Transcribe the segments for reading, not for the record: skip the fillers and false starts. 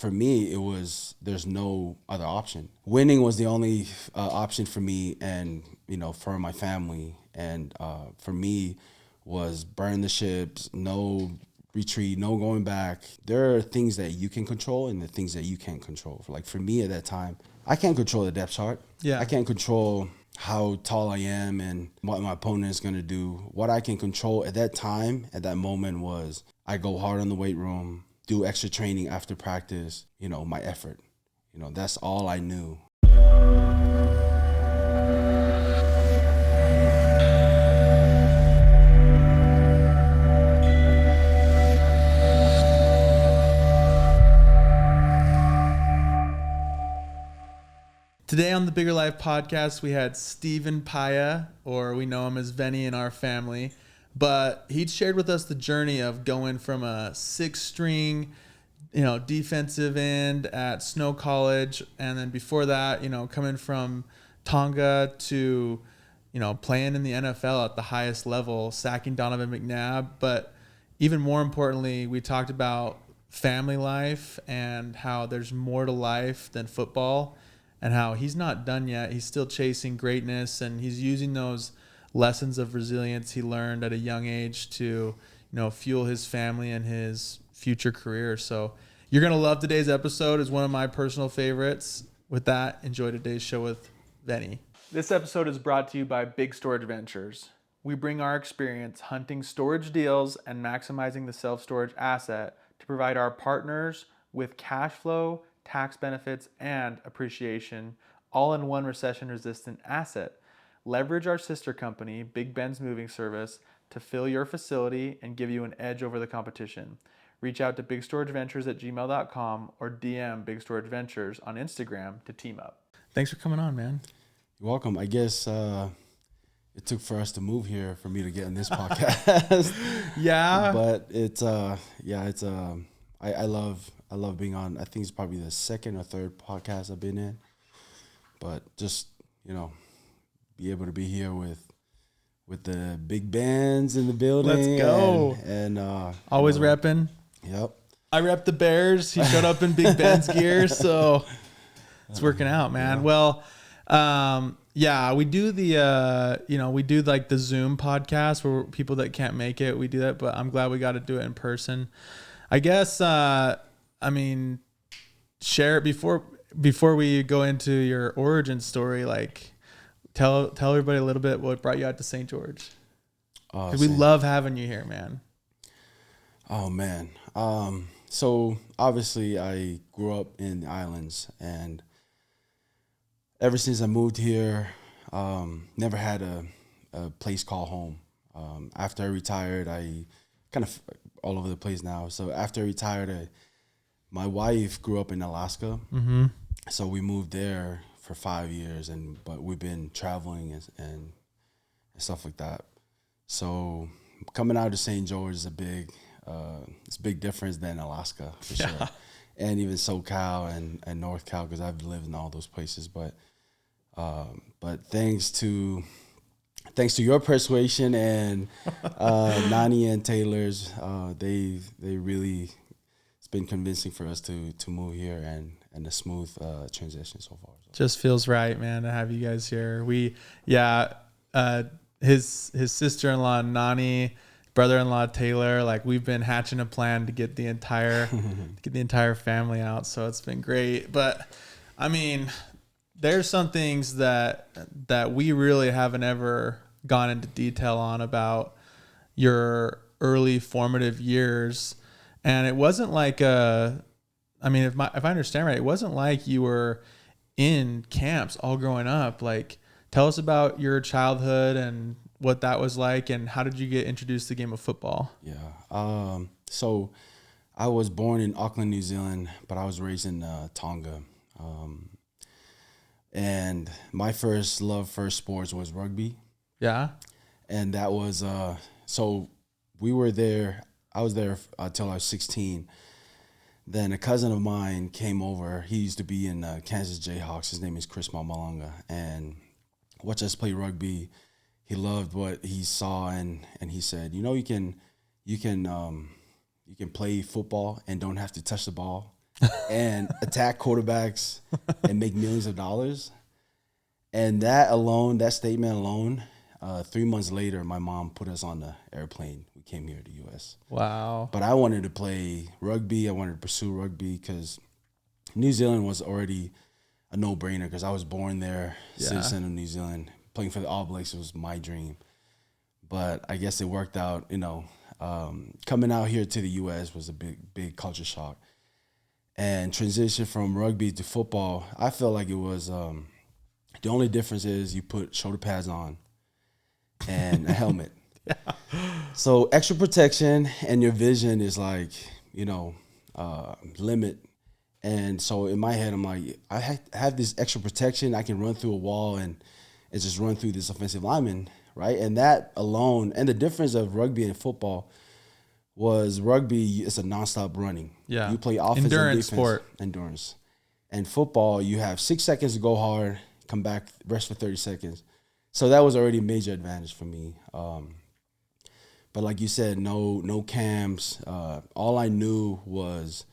for me, there's no other option. Winning was the only option for me and, for my family. And for me was burn the ships, no retreat, no going back. There are things that you can control and the things that you can't control. Like for me at that time, I can't control the depth chart. Yeah. I can't control how tall I am and what my opponent is going to do. What I can control at that time, at that moment, was I go hard in the weight room, do extra training after practice, my effort. That's all I knew. Today on the Bigger Life podcast, we had Stephen Paea, or we know him as Venny in our family. But he shared with us the journey of going from a six-string, defensive end at Snow College, and then before that, coming from Tonga to, playing in the NFL at the highest level, sacking Donovan McNabb. But even more importantly, we talked about family life and how there's more to life than football, and how he's not done yet. He's still chasing greatness, and he's using those lessons of resilience he learned at a young age to, fuel his family and his future career. So you're going to love today's episode. It's one of my personal favorites. With that, enjoy today's show with Venny. This episode is brought to you by Big Storage Ventures. We bring our experience hunting storage deals and maximizing the self-storage asset to provide our partners with cash flow, tax benefits, and appreciation, all in one recession-resistant asset. Leverage our sister company, Big Ben's Moving Service, to fill your facility and give you an edge over the competition. Reach out to bigstorageventures@gmail.com or DM Big Storage Ventures on Instagram to team up. Thanks for coming on, man. You're welcome. I guess it took for us to move here for me to get in this podcast. Yeah. But I love being on. I think it's probably the second or third podcast I've been in. But just, be able to be here with the big bands in the building. Let's go. And always repping. Yep. I rep the Bears. He showed up in Big Ben's gear, so it's working out, man. Yeah. Well, we do we do like the Zoom podcast where people that can't make it, we do that, but I'm glad we got to do it in person. I guess, share it before we go into your origin story, like tell everybody a little bit what brought you out to St. George. We love having you here, man. Oh, man. So obviously I grew up in the islands, and ever since I moved here, never had a place called home. After I retired, I kind of all over the place now. So after I retired, my wife grew up in Alaska. Mm-hmm. So we moved there for 5 years, but we've been traveling and stuff like that. So coming out to St. George is it's a big difference than Alaska for sure, and even SoCal and North Cal, because I've lived in all those places. But thanks to your persuasion and Nani and Taylor's, they really, it's been convincing for us to move here, and a smooth transition so far. So. Just feels right, man, to have you guys here. His sister-in-law Nani, brother-in-law Taylor, like we've been hatching a plan to get the entire family out. So it's been great. But I mean, there's some things that we really haven't ever gone into detail on about your early formative years. And it wasn't like if I understand right, it wasn't like you were in camps all growing up. Like, tell us about your childhood and what that was like, and how did you get introduced to the game of football? Yeah. So I was born in Auckland, New Zealand, but I was raised in Tonga. And my first love for sports was rugby. Yeah. And that was, so we were there. I was there until I was 16. Then a cousin of mine came over. He used to be in Kansas Jayhawks. His name is Chris Mamalanga, and watched us play rugby. He loved what he saw, and he said, you can play football and don't have to touch the ball. and attack quarterbacks and make millions of dollars. And that statement alone, 3 months later, my mom put us on the airplane. We came here to the U.S. Wow. But I wanted to play rugby. I wanted to pursue rugby because New Zealand was already a no-brainer because I was born there, citizen of New Zealand. Playing for the All Blacks was my dream. But I guess it worked out, coming out here to the U.S. was a big culture shock. And transition from rugby to football, I felt like it was the only difference is you put shoulder pads on and a helmet. So extra protection and your vision is like, limit. And so in my head, I'm like, I have this extra protection. I can run through a wall and just run through this offensive lineman, right? And that alone, and the difference of rugby and football was rugby, it's a nonstop running. Yeah. You play offense Endurance and defense. sport. Endurance. And football, you have 6 seconds to go hard, come back, rest for 30 seconds. So that was already a major advantage for me. But like you said, no cams. All I knew was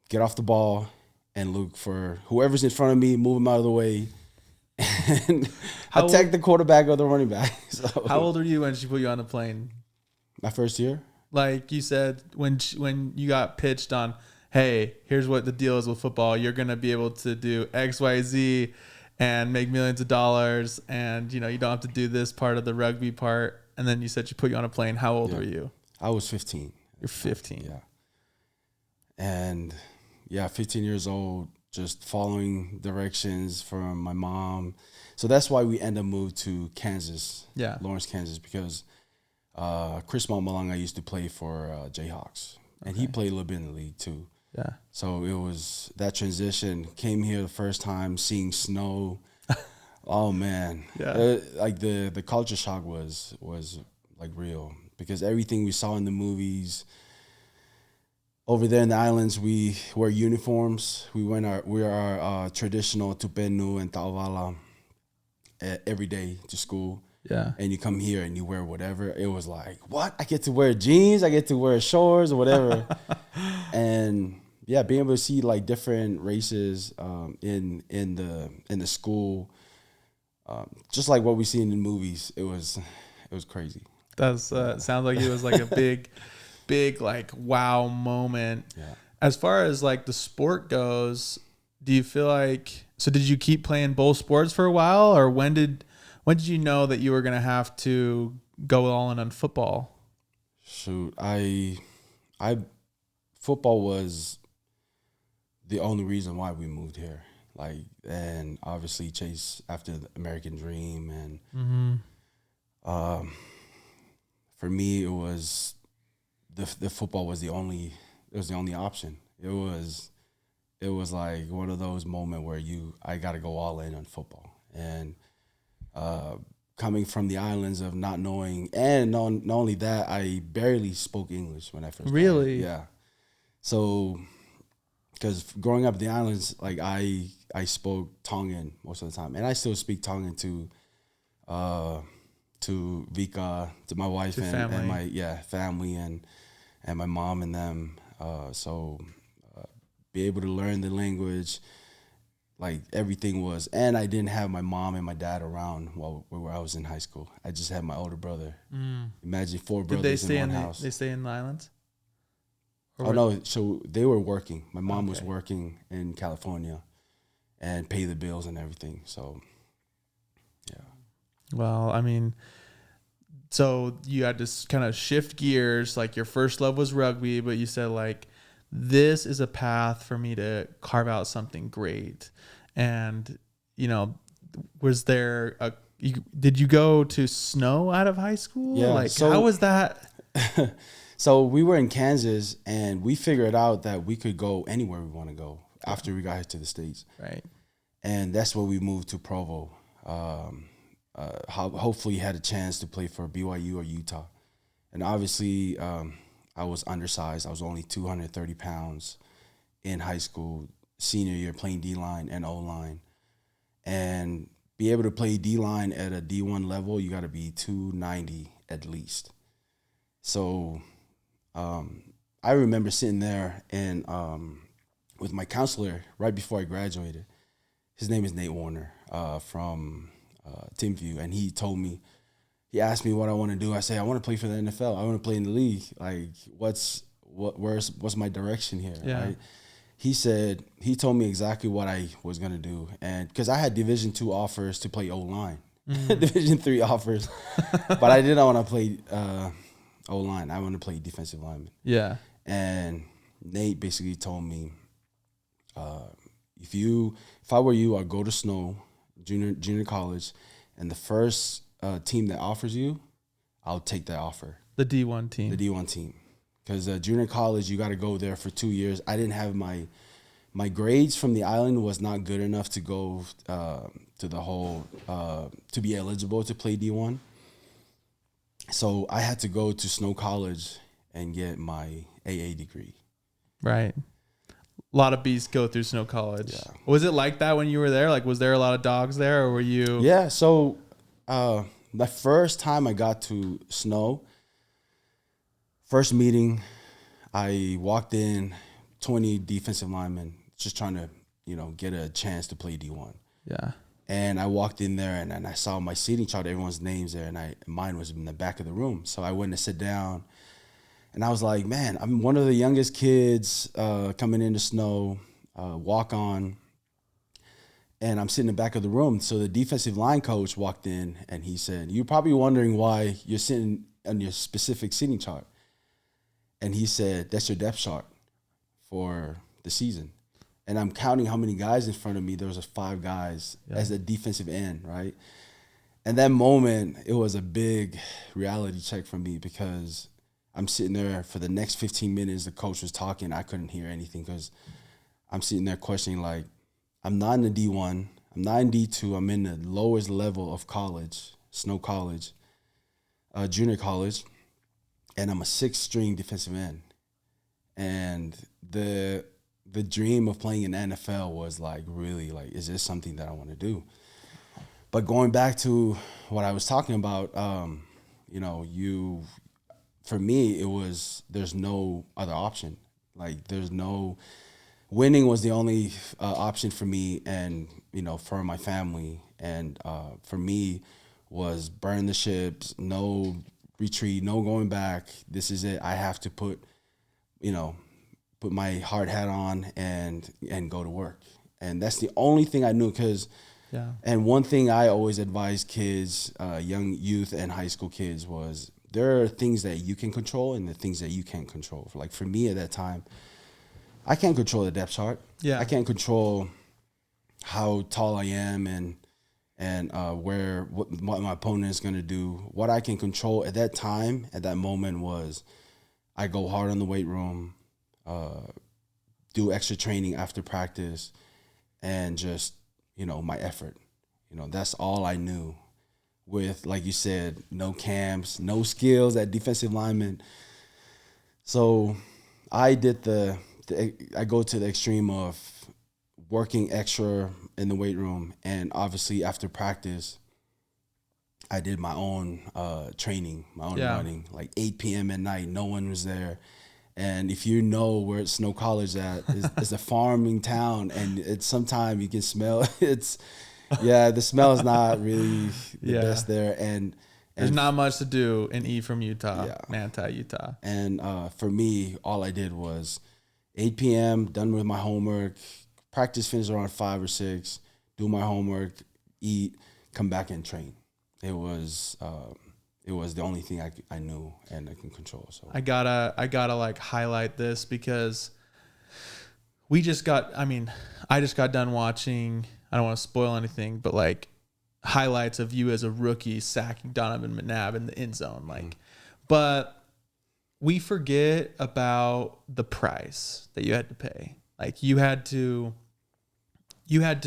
get off the ball and look for whoever's in front of me, move them out of the way, and attack the quarterback or the running back. So, how old were you when she put you on the plane? My first year. Like you said, when you got pitched on, hey, here's what the deal is with football. You're going to be able to do X, Y, Z and make millions of dollars. And, you don't have to do this part of the rugby part. And then you said she put you on a plane. How old were you? I was 15. You're 15. Yeah. And 15 years old, just following directions from my mom. So that's why we ended up moved to Kansas, Lawrence, Kansas, because Chris Malanga used to play for Jayhawks, and he played a little bit in the league too. Yeah. So it was that transition. Came here the first time, seeing snow. Oh man, like the culture shock was like real because everything we saw in the movies. Over there in the islands, we wear uniforms. We wear our traditional tupenu and ta'avala every day to school. Yeah. And you come here and you wear whatever. It was like, what? I get to wear jeans. I get to wear shorts or whatever. And being able to see like different races in the school, just like what we see in the movies, it was crazy. That's sounds like it was like a big like wow moment. Yeah. As far as like the sport goes, do you feel like, so did you keep playing both sports for a while, or when did you know that you were going to have to go all in on football? Shoot, I football was the only reason why we moved here. Like, and obviously chase after the American dream, and for me it was the football was the only option. It was like one of those moments where I got to go all in on football. And coming from the islands of not knowing, and not only that, I barely spoke English when I first really started. Yeah. So because growing up in the islands, like I spoke Tongan most of the time, and I still speak Tongan to Vika, to my wife and my family and my mom and them. So be able to learn the language, like everything was, and I didn't have my mom and my dad around while I was in high school. I just had my older brother. Imagine 4 brothers in one house. They stay in the islands? No, so they were working. My mom was working in California and pay the bills and everything. So, yeah. Well, I mean, so you had to kind of shift gears. Like your first love was rugby, but you said like, this is a path for me to carve out something great. And, was there did you go to snow out of high school? Yeah. Like, how was that? So we were in Kansas, and we figured out that we could go anywhere we want to go after we got here to the States. Right. And that's where we moved to Provo. Hopefully had a chance to play for BYU or Utah. And obviously I was undersized. I was only 230 pounds in high school, senior year, playing D-line and O-line. And be able to play D-line at a D1 level, you got to be 290 at least. So I remember sitting there and with my counselor right before I graduated. His name is Nate Warner from Teamview, and he asked me what I want to do. I say I want to play for the NFL. I want to play in the league. Like, what's my direction here? Yeah. Right? He told me exactly what I was gonna do, and because I had Division II offers to play O-line, Division III offers, but I didn't want to play O-line. I want to play defensive lineman. Yeah. And Nate basically told me, if I were you, I'd go to Snow junior college, and the first team that offers you, I'll take that offer. The D1 team. The D1 team. Because junior college, you got to go there for 2 years. I didn't have my grades from the island was not good enough to go to the whole to be eligible to play D1. So I had to go to Snow College and get my AA degree. Right. A lot of beasts go through Snow College. Yeah. Was it like that when you were there? Like, was there a lot of dogs there, or were you? Yeah. So the first time I got to Snow, first meeting, I walked in, 20 defensive linemen, just trying to, get a chance to play D1. Yeah. And I walked in there and I saw my seating chart, everyone's names there, and mine was in the back of the room. So I went to sit down, and I was like, man, I'm one of the youngest kids coming into Snow, walk on, and I'm sitting in the back of the room. So the defensive line coach walked in, and he said, you're probably wondering why you're sitting on your specific seating chart. And he said, that's your depth chart for the season. And I'm counting how many guys in front of me. There was 5 guys as a defensive end, right? And that moment, it was a big reality check for me, because I'm sitting there for the next 15 minutes. The coach was talking. I couldn't hear anything because I'm sitting there questioning, like, I'm not in the D1. I'm not in D2. I'm in the lowest level of college, Snow College, junior college, and I'm a 6th-string defensive end. And the dream of playing in the NFL was like, really, like, is this something that I want to do? But going back to what I was talking about, for me, there's no other option. Like, winning was the only option for me and, for my family. And for me was burn the ships, no retreat, no going back. This is it. I have to put my hard hat on and go to work. And that's the only thing I knew, and one thing I always advise kids, young youth and high school kids, was there are things that you can control and the things that you can't control. Like, for me at that time, I can't control the depth chart. Yeah. I can't control how tall I am and what my opponent is going to do. What I can control at that time, at that moment, was I go hard on the weight room, do extra training after practice, and just, my effort. That's all I knew. With, like you said, no camps, no skills at defensive lineman. So I did I go to the extreme of working extra in the weight room, and obviously after practice, I did my own training, my own running, like 8 p.m. at night. No one was there. And if you know where Snow College it's a farming town, and it's sometimes you can smell the smell is not really the best there. And there's not much to do and eat from Utah, Manti, Utah. And for me, all I did was 8 p.m., done with my homework, practice finished around 5 or 6, do my homework, eat, come back and train. It was the only thing I knew and I can control. So I gotta like highlight this, because I just got done watching, I don't want to spoil anything, but like highlights of you as a rookie sacking Donovan McNabb in the end zone. Like, but we forget about the price that you had to pay. Like, you had to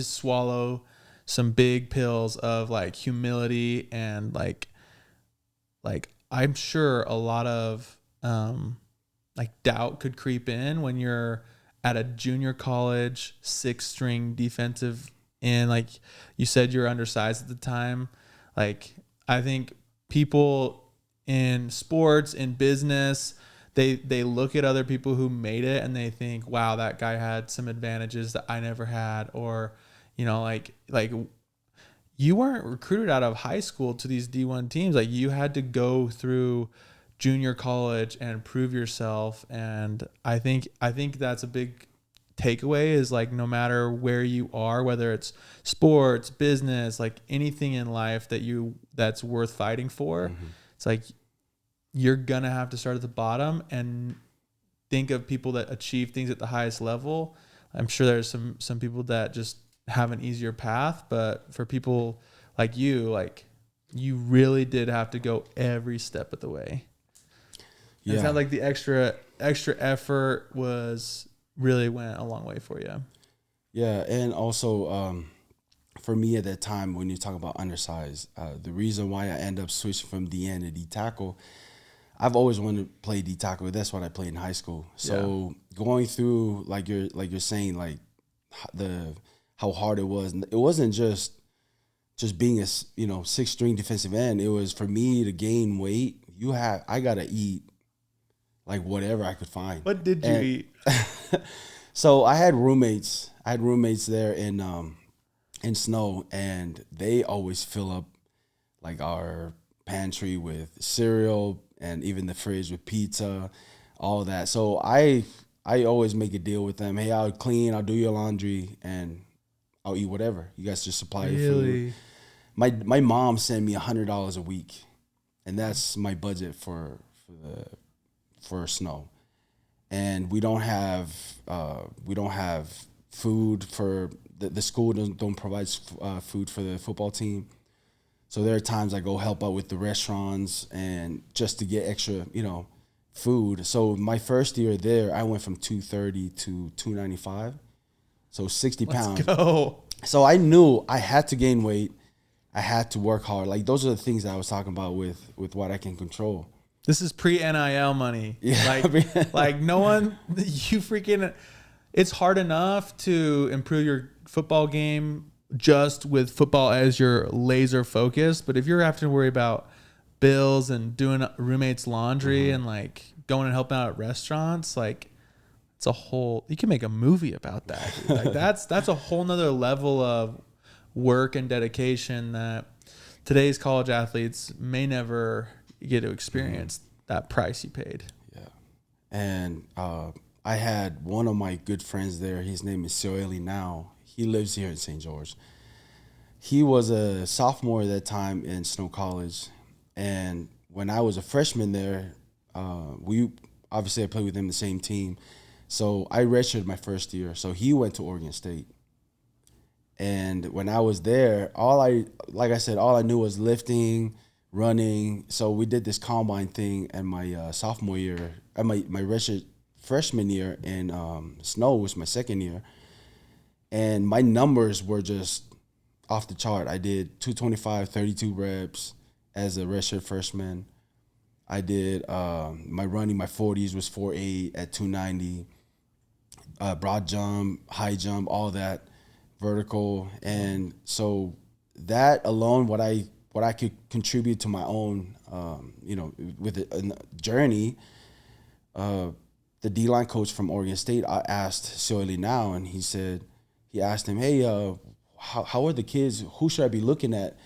swallow some big pills of like humility, and like I'm sure a lot of like doubt could creep in when you're at a junior college 6th-string defensive end. Like you said, you're undersized at the time. Like, I think people in sports, in business, they look at other people who made it and they think, wow, that guy had some advantages that I never had. Or, you know, like you weren't recruited out of high school to these D1 teams. Like you had to go through junior college and prove yourself. And I think that's a big takeaway, is like, no matter where you are, whether it's sports, business, like anything in life that's worth fighting for, it's like you're gonna have to start at the bottom and think of people that achieve things at the highest level. I'm sure there's some people that just have an easier path, but for people like you really did have to go every step of the way. Yeah. It sounds like the extra effort really went a long way for you. Yeah, and also for me at that time, when you talk about undersized, the reason why I end up switching from DN to D tackle, I've always wanted to play D tackle. That's what I played in high school. So going through like you're saying, like how hard it was. It wasn't just being a 6th string defensive end. It was for me to gain weight. I gotta eat like whatever I could find. What did you eat? So I had roommates. There in Snow, and they always fill up like our pantry with cereal and even the fridge with pizza, all that. So I always make a deal with them. Hey, I'll clean, I'll do your laundry, and I'll eat whatever. You guys just supply your food. My mom sent me $100 a week, and that's my budget for Snow. And we don't have food for the school don't provide food for the football team. So there are times I go help out with the restaurants and just to get extra, food. So my first year there, I went from 230 to 295. So 60 pounds. Let's go. So I knew I had to gain weight. I had to work hard. Like those are the things that I was talking about with what I can control. This is pre-NIL money. Yeah. Like no one, it's hard enough to improve your football game just with football as your laser focus. But if you're having to worry about bills and doing roommates' laundry and like going and helping out at restaurants, like it's you can make a movie about that. Like that's a whole nother level of work and dedication that today's college athletes may never get to experience that price you paid. Yeah. And I had one of my good friends there. His name is Soeli now. He lives here in St. George. He was a sophomore at that time in Snow College. And when I was a freshman there, I played with him the same team. So I redshirted my first year. So he went to Oregon State. And when I was there, all I knew was lifting, running. So we did this combine thing in my sophomore year, my redshirt freshman year in Snow, was my second year. And my numbers were just off the chart. I did 225, 32 reps as a redshirt freshman. I did my running, my 40s was 4.8 at 290. Broad jump, high jump, all that, vertical. And so that alone, what I could contribute to my own, with a journey, the D-line coach from Oregon State, I asked Soeli now, and he asked him, hey, how are the kids? Who should I be looking at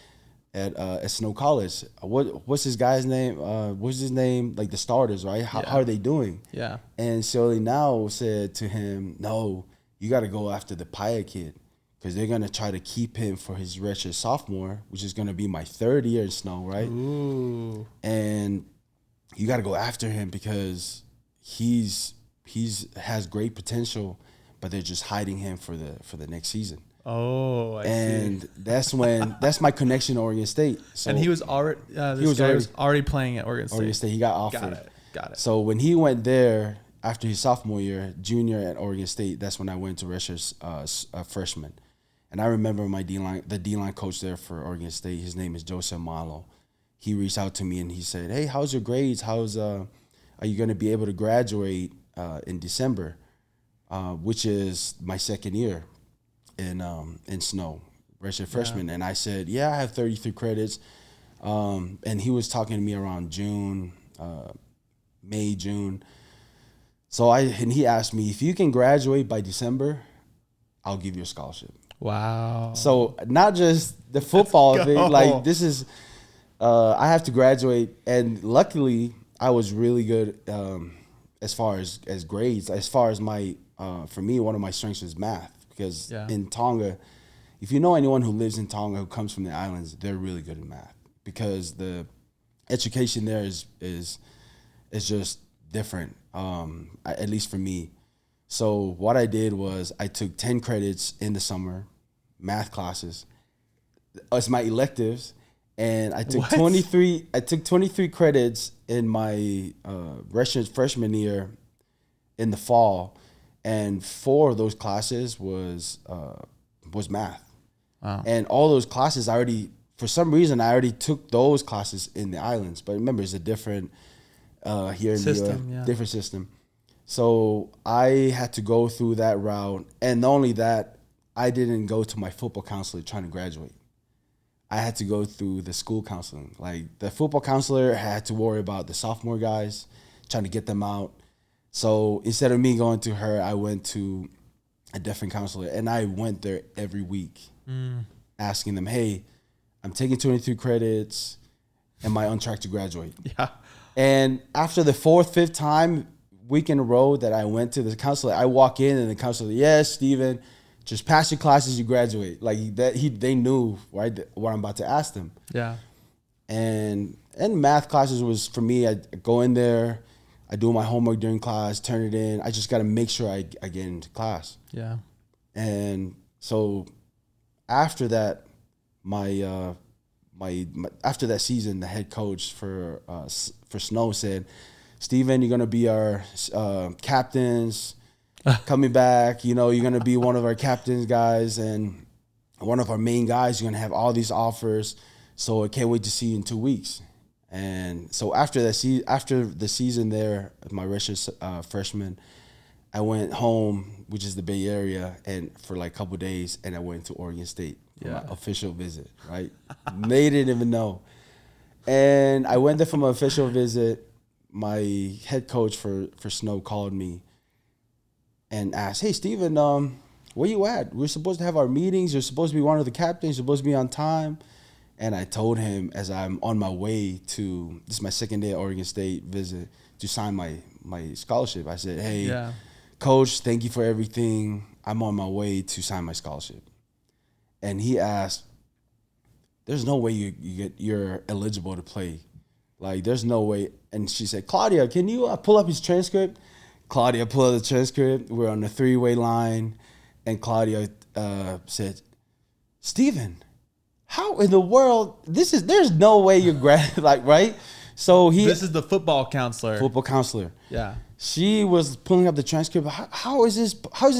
Snow College? What's this guy's name? What's his name? Like the starters, right? How are they doing? Yeah. And Soeli now said to him, no, you got to go after the Paea kid, because they're going to try to keep him for his redshirt sophomore, which is going to be my third year in Snow, right? Ooh. And you got to go after him because he's has great potential, but they're just hiding him for the next season. Oh, I see. And that's my connection to Oregon State. So and he was already was already playing at Oregon State. Oregon State, he got offered. Got it. So when he went there after his sophomore year, junior at Oregon State, that's when I went to redshirt freshman. And I remember the D-line coach there for Oregon State, his name is Joseph Malo. He reached out to me and he said, hey, how's your grades? Are you going to be able to graduate in December, which is my second year in Snow, redshirt freshman. And I said, yeah, I have 33 credits. And he was talking to me around June, May, June. So he asked me, if you can graduate by December, I'll give you a scholarship. Wow. So not just the football thing, like this is, I have to graduate. And luckily I was really good as far as grades. As far as my, for me, one of my strengths is math, because in Tonga, if you know anyone who lives in Tonga who comes from the islands, they're really good at math, because the education there is just different, at least for me. So what I did was I took 10 credits in the summer, math classes, as my electives, and I took 23. I took 23 credits in my freshman year in the fall, and 4 of those classes was math. Wow. And all those classes for some reason I already took those classes in the islands. But remember, it's a different here in system, the U.S., different system. So I had to go through that route, and not only that, I didn't go to my football counselor trying to graduate. I had to go through the school counseling. Like, the football counselor had to worry about the sophomore guys, trying to get them out. So instead of me going to her, I went to a different counselor, and I went there every week asking them, hey, I'm taking 23 credits. Am I on track to graduate? Yeah. And after the 4th, 5th time, week in a row that I went to the counselor, I walk in and the counselor, yes, Steven, just pass your classes, you graduate. Like that, they knew right what I'm about to ask them. Yeah. And math classes was, for me, I go in there, I do my homework during class, turn it in. I just got to make sure I get into class. Yeah. And so after that, my after that season, the head coach for Snow said, Steven, you're gonna be our captains coming back. You know, you're gonna be one of our captains guys and one of our main guys. You're gonna have all these offers, so I can't wait to see you in 2 weeks. And so after after the season there, my freshman, I went home, which is the Bay Area, and for like a couple of days, and I went to Oregon State for my official visit. Right, they didn't even know, and I went there for my official visit. My head coach for Snow called me and asked, hey, Steven, where you at? We're supposed to have our meetings. You're supposed to be one of the captains. You're supposed to be on time. And I told him, as I'm on my way to, this is my second day at Oregon State visit, to sign my scholarship. I said, hey, Coach, thank you for everything. I'm on my way to sign my scholarship. And he asked, there's no way you're eligible to play. Like, there's no way. And she said, Claudia, can you pull up his transcript? Claudia pulled up the transcript. We're on the 3-way line. And Claudia said, Steven, how in the world, there's no way you're right? So this is the football counselor. Yeah. She was pulling up the transcript. How is this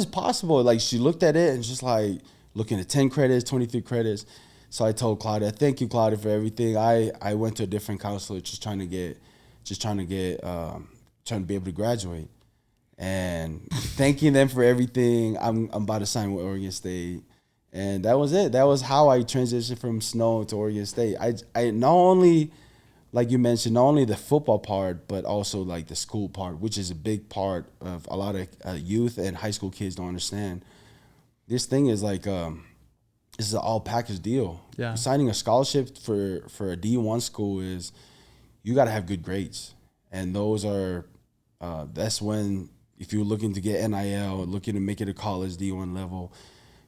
possible? Like, she looked at it and just like looking at 10 credits, 23 credits. So I told Claudia, thank you, Claudia, for everything. I went to a different counselor trying to be able to graduate. And thanking them for everything. I'm about to sign with Oregon State. And that was it. That was how I transitioned from Snow to Oregon State. I not only, like you mentioned, not only the football part, but also like the school part, which is a big part of a lot of youth and high school kids don't understand. This thing is like, this is an all package deal. Yeah. Signing a scholarship for a D1 school is, you got to have good grades. And those are, that's when, if you're looking to get NIL, looking to make it a college D1 level,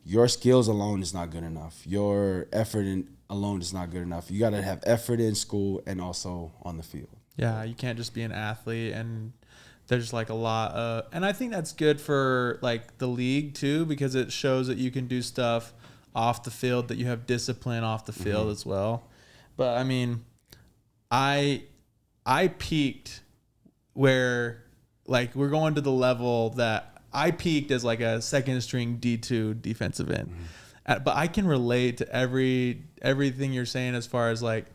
your skills alone is not good enough. Your effort alone is not good enough. You got to have effort in school and also on the field. Yeah, you can't just be an athlete. And there's like a lot of, and I think that's good for like the league too, because it shows that you can do stuff off the field, that you have discipline off the field as well. But I mean, I peaked where, like, we're going to the level that I peaked as like a second string D2 defensive end. But I can relate to everything you're saying, as far as like,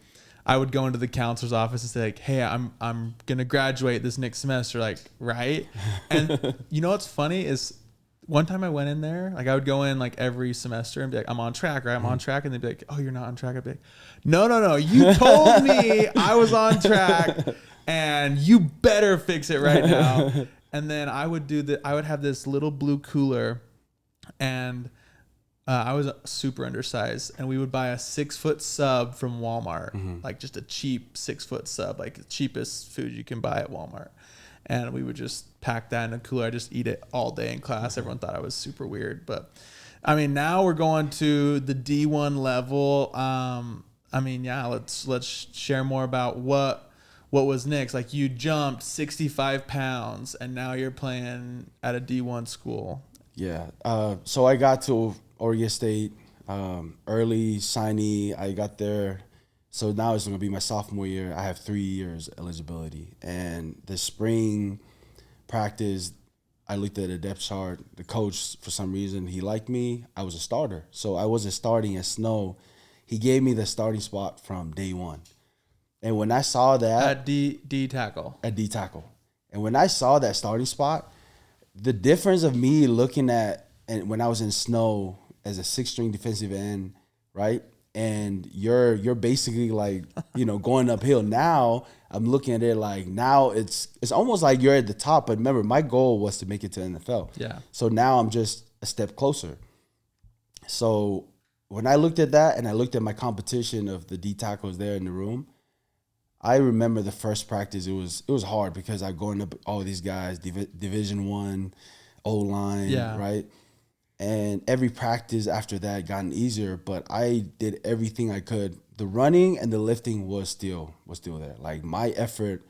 I would go into the counselor's office and say like, hey, I'm going to graduate this next semester. Like, right. And you know, what's funny is, one time I went in there, like I would go in like every semester and be like, I'm on track, right? I'm on track. And they'd be like, oh, you're not on track. I'd be like, no. You told me I was on track. and you better fix it right now. And then I would have this little blue cooler, and I was super undersized, and we would buy a 6-foot sub from Walmart, like just a cheap 6-foot sub, like the cheapest food you can buy at Walmart. And we would just pack that in a cooler. I just eat it all day in class. Everyone thought I was super weird, but I mean, now we're going to the D1 level. I mean, yeah, let's share more about what was next. Like, you jumped 65 pounds, and now you're playing at a D1 school. Yeah. So I got to Oregon State, early signee. I got there. So now it's going to be my sophomore year. I have 3 years eligibility. And the spring practice, I looked at the depth chart. The coach, for some reason, he liked me. I was a starter. So I wasn't starting at Snow. He gave me the starting spot from day one. And when I saw that. At D tackle. At D tackle. And when I saw that starting spot, the difference of me looking at, and when I was in Snow as a 6-string defensive end, right? And you're basically like, going uphill. Now I'm looking at it like, now it's almost like you're at the top. But remember, my goal was to make it to the NFL. Yeah. So now I'm just a step closer. So when I looked at that and I looked at my competition of the D tackles there in the room, I remember the first practice. It was hard because I going up all these guys, Division I, O-line, right? And every practice after that gotten easier, but I did everything I could. The running and the lifting was still there. Like, my effort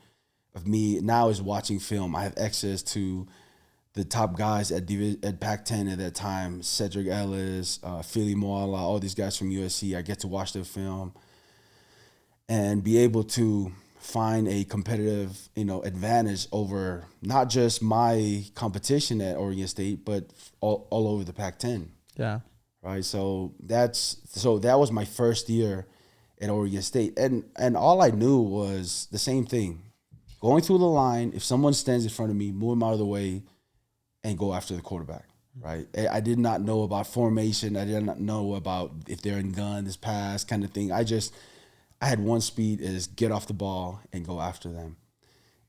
of me now is watching film. I have access to the top guys at Pac-10 at that time, Cedric Ellis, Philly Moala, all these guys from USC. I get to watch their film and be able to find a competitive, advantage over not just my competition at Oregon State, but all over the Pac-10. Yeah. Right. So that was my first year at Oregon State. And all I knew was the same thing. Going through the line, if someone stands in front of me, move them out of the way and go after the quarterback. Right. I did not know about formation. I did not know about if they're in gun, this pass kind of thing. I had one speed, is get off the ball and go after them.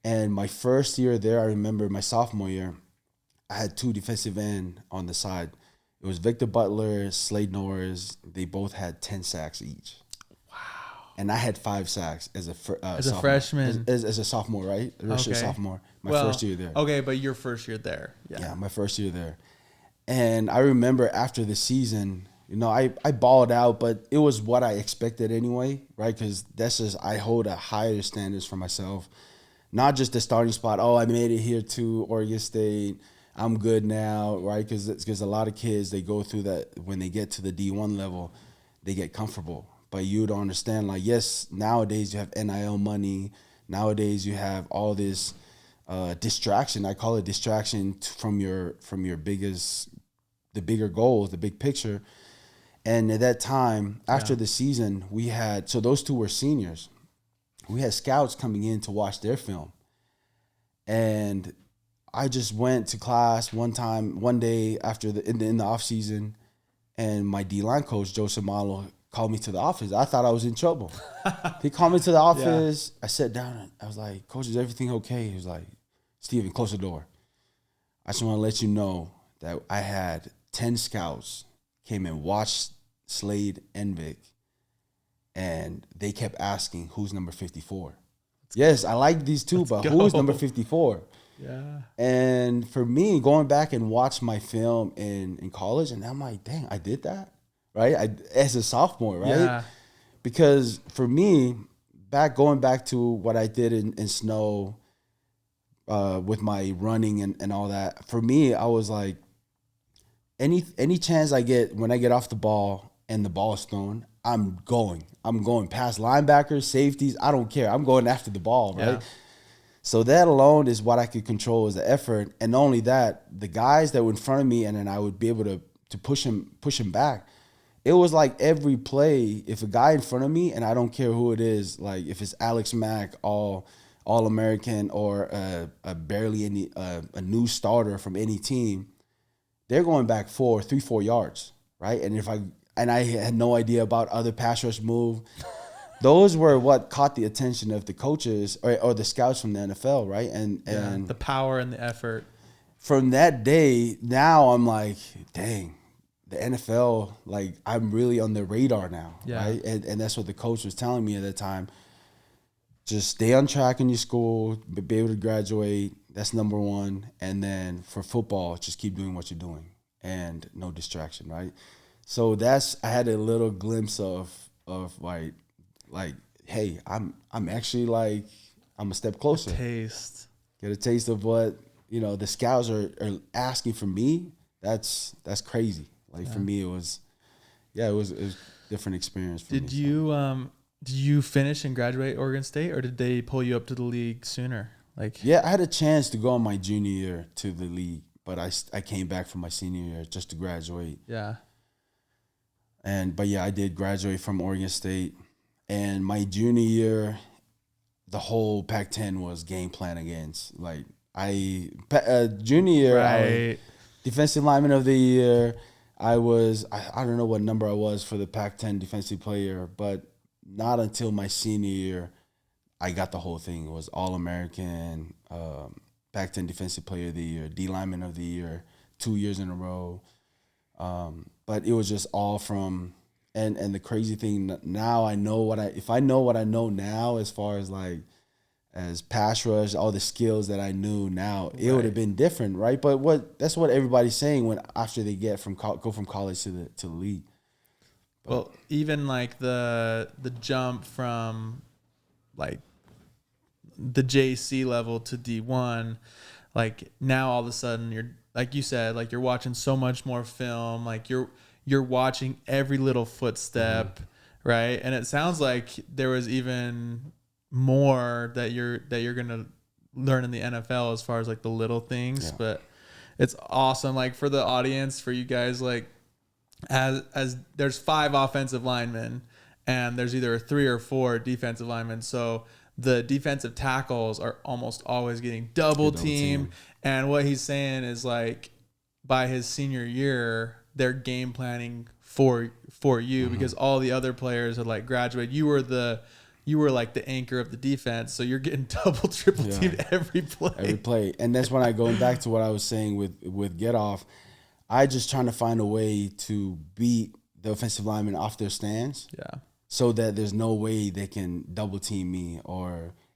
And my first year there, I remember my sophomore year, I had 2 defensive end on the side. It was Victor Butler, Slade Norris. They both had 10 sacks each. Wow. And I had 5 sacks as a freshman. As a sophomore, right? Okay. Sophomore. First year there. Okay, but your first year there. Yeah, my first year there. And I remember after the season, I balled out, but it was what I expected anyway, right? Because that's just, I hold a higher standards for myself. Not just the starting spot, I made it here to Oregon State, I'm good now, right? Because a lot of kids, they go through that when they get to the D1 level, they get comfortable. But you don't understand, like, yes, nowadays you have NIL money. Nowadays you have all this distraction. I call it distraction from your biggest, the bigger goals, the big picture. And at that time, after the season, we had, so those 2 were seniors. We had scouts coming in to watch their film. And I just went to class one day after in the off season, and my D-line coach, Joe Samalo, called me to the office. I thought I was in trouble. He called me to the office. I sat down and I was like, Coach, is everything okay? He was like, Steven, close the door. I just want to let you know that I had 10 scouts came and watched Slade and Vic, and they kept asking, who's number 54? Yes, I like these 2, but who's number 54? Yeah. And for me, going back and watch my film in college, and I'm like, dang, I did that, right? As a sophomore, right? Yeah. Because for me, going back to what I did in Snow with my running and all that, for me, I was like, any chance I get when I get off the ball and the ball is thrown, I'm going past linebackers, safeties. I don't care. I'm going after the ball, right? Yeah. So that alone is what I could control, is the effort. And not only that, the guys that were in front of me, and then I would be able to push him back. It was like every play, if a guy in front of me, and I don't care who it is, like if it's Alex Mack, All-American, or a new starter from any team, they're going back 3-4 yards, right? And I had no idea about other pass rush move. those were what caught the attention of the coaches or the scouts from the NFL, right? And the power and the effort. From that day, now I'm like, dang, the NFL, like I'm really on the radar now, right? And that's what the coach was telling me at that time. Just stay on track in your school, be able to graduate. That's number one. And then for football, just keep doing what you're doing and no distraction, right? So I had a little glimpse of like, hey, I'm actually like, I'm a step closer. Get a taste of what, the scouts are asking from me. That's crazy. Like for me, it was a different experience for me. Did you finish and graduate Oregon State, or did they pull you up to the league sooner? Yeah, I had a chance to go in my junior year to the league, but I came back for my senior year just to graduate. Yeah. But I did graduate from Oregon State, and my junior year, the whole Pac-10 was game plan against. Like junior year, right. I was defensive lineman of the year. I don't know what number I was for the Pac-10 defensive player, but not until my senior year, I got the whole thing. It was All-American, Pac-10 Defensive Player of the Year, D-Lineman of the Year, 2 years in a row. But it was just all from, and the crazy thing now, if I know what I know now as far as like, as pass rush, all the skills that I knew now, it would have been different, right? But that's what everybody's saying after they go from college to the league. Well, even like the jump from like the JC level to D1, like now all of a sudden you're, like you said, like you're watching so much more film, like you're watching every little footstep, right? And it sounds like there was even more that you're gonna learn in the NFL as far as like the little things, but it's awesome. Like for the audience, for you guys, like as there's 5 offensive linemen and there's either 3 or 4 defensive linemen. So the defensive tackles are almost always getting double teamed. And what he's saying is like by his senior year, they're game planning for you because all the other players had like graduated. You were like the anchor of the defense. So you're getting double, triple teamed every play. And that's when I go back to what I was saying with Get Off. I just trying to find a way to beat the offensive linemen off their stance. Yeah. So that there's no way they can double team me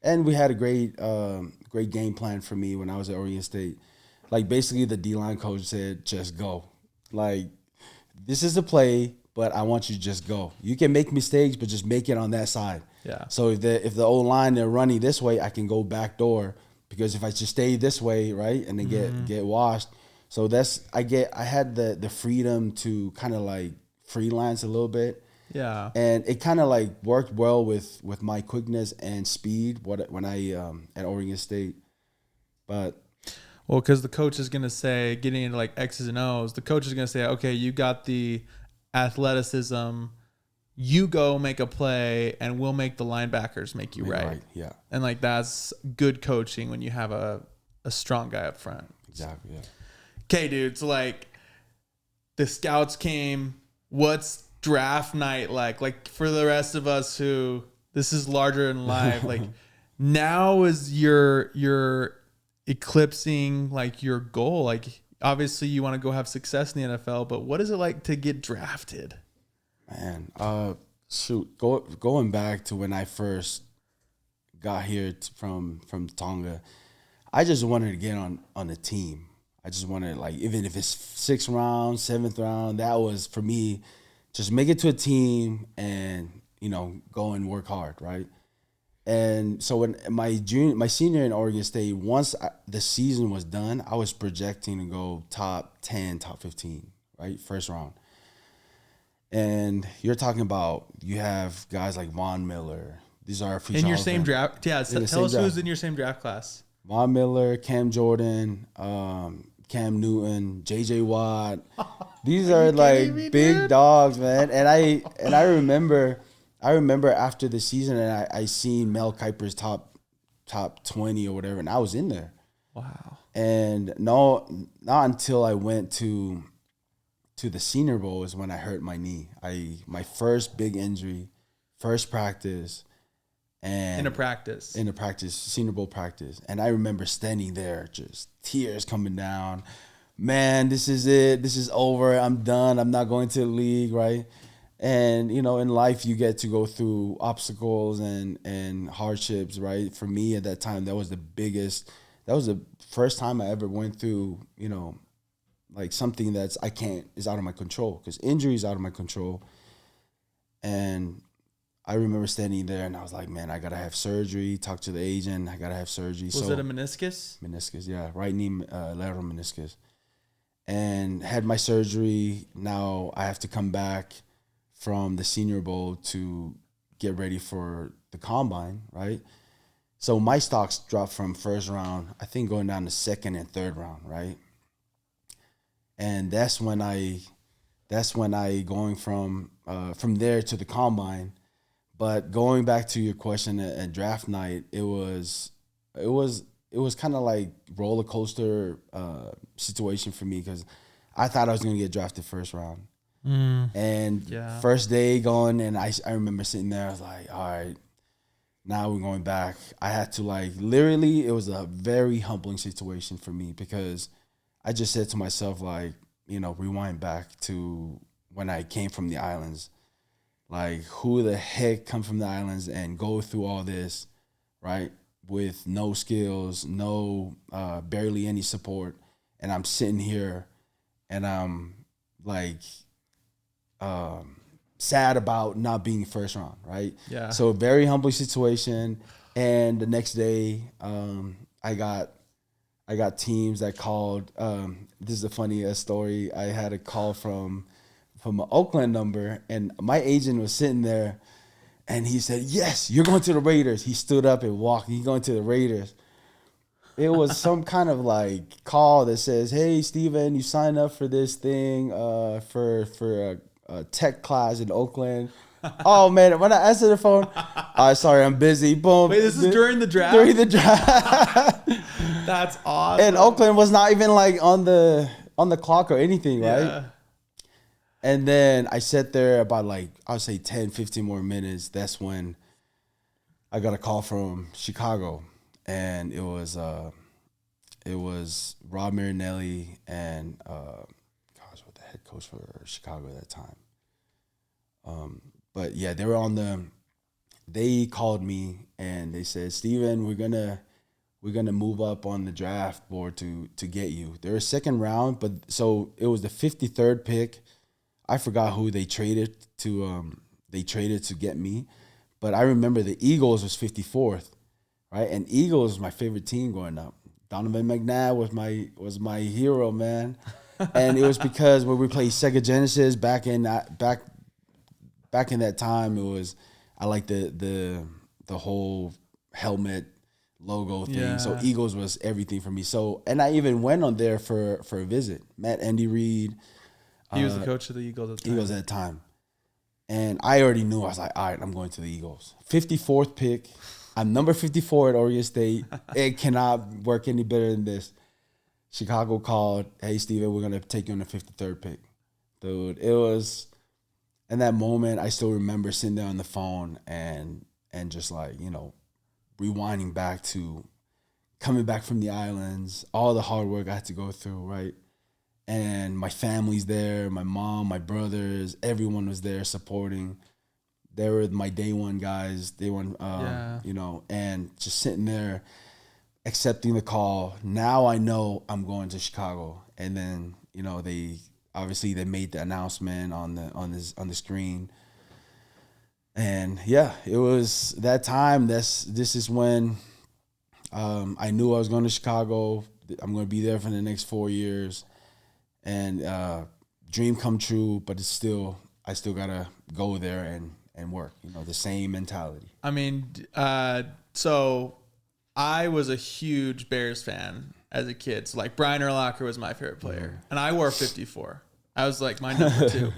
and we had a great game plan for me when I was at Oregon State. Like basically the D-line coach said, just go. Like this is a play, but I want you to just go. You can make mistakes, but just make it on that side. Yeah. So if the O-line they're running this way, I can go back door because if I just stay this way, right, and then get washed. So I had the freedom to kind of like freelance a little bit. Yeah. And it kind of like worked well with my quickness and speed when I at Oregon State. But well, because the coach is going to say, getting into like X's and O's, the coach is going to say, okay, you got the athleticism, you go make a play and we'll make the linebackers make you right. Yeah. And like that's good coaching when you have a strong guy up front. Exactly, yeah. Okay, dude, so like the scouts came, what's draft night like for the rest of us who this is larger than life, like now is you're eclipsing like your goal, like obviously you want to go have success in the NFL, but what is it like to get drafted? Man, going back to when I first got here from Tonga, I just wanted to get on a team. I just wanted, like, even if it's 6th round, 7th round, that was for me. Just make it to a team and go and work hard, right? And so when my senior in Oregon State, once the season was done, I was projecting to go top 10, top 15, right, 1st round. And you're talking about you have guys like Von Miller. These are in your same draft. Yeah, tell us who's in your same draft class. Von Miller, Cam Jordan, Cam Newton, J.J. Watt. These are like big dogs, man. And I remember after the season, and I seen Mel Kiper's top 20 or whatever, and I was in there. Wow. And not until I went to the Senior Bowl is when I hurt my knee. My first big injury, first practice, and In a practice, Senior Bowl practice. And I remember standing there, just tears coming down. Man, this is it. This is over. I'm done. I'm not going to the league, right? And, you know, in life, you get to go through obstacles and hardships, right? For me at that time, that was the first time I ever went through, you know, like something is out of my control, because injury is out of my control. And I remember standing there and I was like, man, I got to have surgery, talk to the agent. I got to have surgery. Was it a meniscus? Meniscus, yeah. Right knee, lateral meniscus. And had my surgery. Now I have to come back from the Senior Bowl to get ready for the combine, right? So my stocks dropped from first round, I think, going down to second and third round, right? And that's when I going from there to the combine. But going back to your question at draft night, it was kind of like roller coaster situation for me, because I thought I was going to get drafted first round. And first day going, and I remember sitting there, I was like, all right, now we're going back. I had to, like, literally, it was a very humbling situation for me, because I just said to myself, like, you know, rewind back to when I came from the islands. Like, who the heck come from the islands and go through all this, right, with no skills, no barely any support, and I'm sitting here and I'm like sad about not being first round, right? Yeah. So very humbling situation. And the next day, I got teams that called. This is a funny story. I had a call from an Oakland number, and my agent was sitting there, and he said, "Yes, you're going to the Raiders." He stood up and walked. He's going to the Raiders. It was some kind of like call that says, "Hey, Steven, you signed up for this thing for a tech class in Oakland." Oh man, when I answered the phone, sorry, I'm busy. Boom. Wait, this is during the draft? During the draft. That's awesome. And Oakland was not even like on the clock or anything, right? Yeah. And then I sat there about, like, I would say 10, 15 more minutes. That's when I got a call from Chicago. And it was Rob Marinelli and what the head coach for Chicago at that time. But yeah, they called me and they said, "Steven, we're gonna move up on the draft board to get you." They're a second round, but so it was the 53rd pick. I forgot who they traded to. They traded to get me, but I remember the Eagles was 54th, right? And Eagles was my favorite team growing up. Donovan McNabb was my hero, man. And it was because when we played Sega Genesis back in that time, I liked the whole helmet logo thing. Yeah. So Eagles was everything for me. So, and I even went on there for a visit. Met Andy Reid. He was the coach of the Eagles at the time. Eagles at the time. And I already knew. I was like, all right, I'm going to the Eagles. 54th pick. I'm number 54 at Oregon State. It cannot work any better than this. Chicago called, "Hey, Steven, we're going to take you on the 53rd pick." Dude, it was, in that moment, I still remember sitting there on the phone and just like, you know, rewinding back to coming back from the islands, all the hard work I had to go through, right? And my family's there, my mom, my brothers, everyone was there supporting. They were my day one guys, you know, and just sitting there accepting the call. Now I know I'm going to Chicago. And then, you know, they made the announcement on the screen. And yeah, it was that time. This is when I knew I was going to Chicago. I'm going to be there for the next 4 years. And dream come true, but I still gotta go there and work. You know, the same mentality. I mean, so I was a huge Bears fan as a kid. So like Brian Urlacher was my favorite player, and I wore 54. I was like my number 2.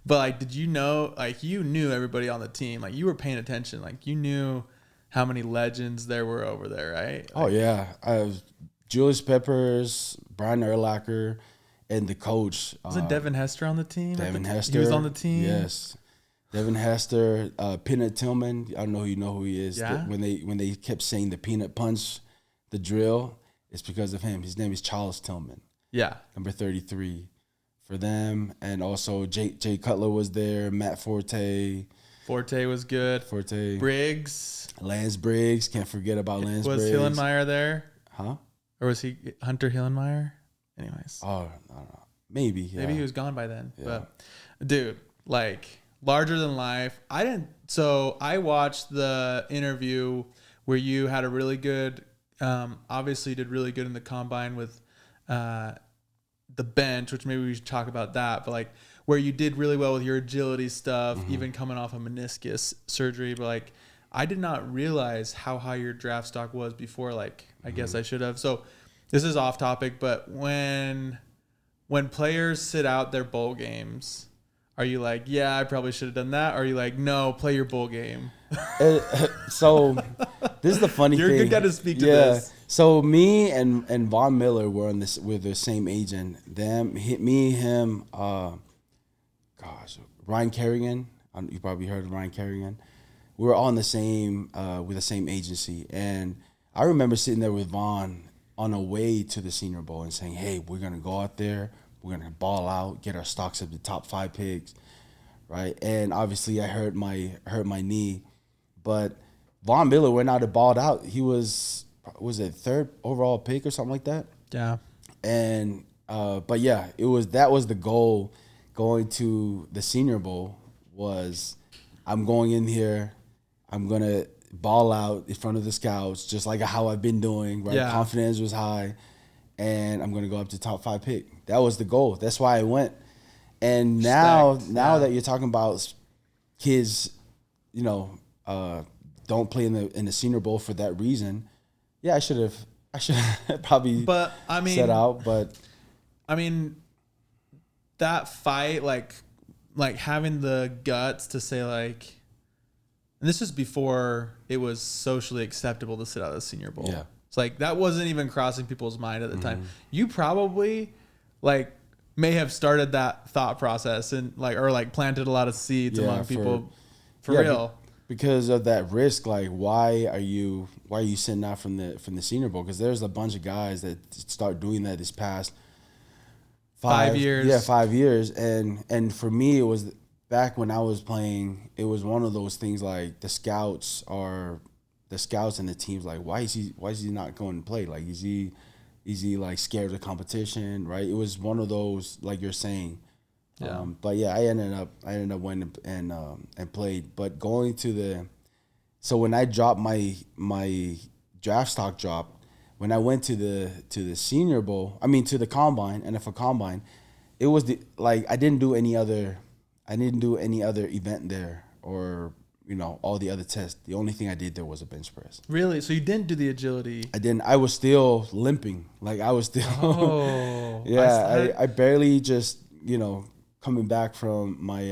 But like, did you know? Like, you knew everybody on the team. Like, you were paying attention. Like, you knew how many legends there were over there, right? Like, oh yeah, Julius Peppers, Brian Urlacher. And the coach. Wasn't Devin Hester on the team? Devin Hester. He was on the team? Yes. Devin Hester, Peanut Tillman. I don't know who he is. Yeah. When they kept saying the peanut punch, the drill, it's because of him. His name is Charles Tillman. Yeah. Number 33 for them. And also Jay Cutler was there, Matt Forte. Forte was good. Briggs. Lance Briggs. Can't forget about Lance Briggs. Was Hillenmeyer there? Huh? Or was he Hunter Hillenmeyer? Anyways. Oh, I don't know. Maybe. Yeah. Maybe he was gone by then. Yeah. But, dude, like, larger than life. So I watched the interview where you had a really good, obviously you did really good in the combine with the bench, which maybe we should talk about that. But, like, where you did really well with your agility stuff, even coming off a meniscus surgery. But, like, I did not realize how high your draft stock was before. Like, I guess I should have. So this is off topic, but when players sit out their bowl games, are you like, yeah, I probably should have done that? Or are you like, no, play your bowl game? So this is the funny thing. You're a good guy to speak to this. So me and Von Miller were on this with the same agent. Him, Ryan Kerrigan. You probably heard of Ryan Kerrigan. We were all in the same with the same agency, and I remember sitting there with Von on our way to the Senior Bowl and saying, "Hey, we're gonna go out there. We're gonna ball out, get our stocks up to top 5 picks, right?" And obviously, I hurt my knee, but Von Miller went out and balled out. He was it 3rd overall pick or something like that? Yeah. And but yeah, that was the goal going to the Senior Bowl was I'm going in here, I'm gonna ball out in front of the scouts, just like how I've been doing, right? Yeah. Confidence was high, and I'm gonna go up to top 5 pick. That was the goal. That's why I went. And now that you're talking about kids, don't play in the Senior Bowl for that reason. Yeah, I should have probably But I mean, set out. But I mean, that fight, like having the guts to say, like, and this is before it was socially acceptable to sit out of the Senior Bowl. Yeah. It's like that wasn't even crossing people's mind at the time. You probably may have started that thought process and planted a lot of seeds among people for real. Because of that risk, like why are you sitting out from the Senior Bowl? Because there's a bunch of guys that start doing that this past 5 years. Yeah, 5 years. And for me, it was back when I was playing, it was one of those things like the scouts and the teams like, why is he not going to play? Like, is he like scared of the competition, right? It was one of those, like you're saying. Yeah. But yeah, I ended up winning and played. But going to so when I dropped my draft stock dropped, when I went to the Senior Bowl, to the combine, NFL combine, it was I didn't do any other event there or all the other tests. The only thing I did there was a bench press. Really? So you didn't do the agility? I didn't. I was still limping. Like I was still. Oh. Yeah, I barely just coming back from my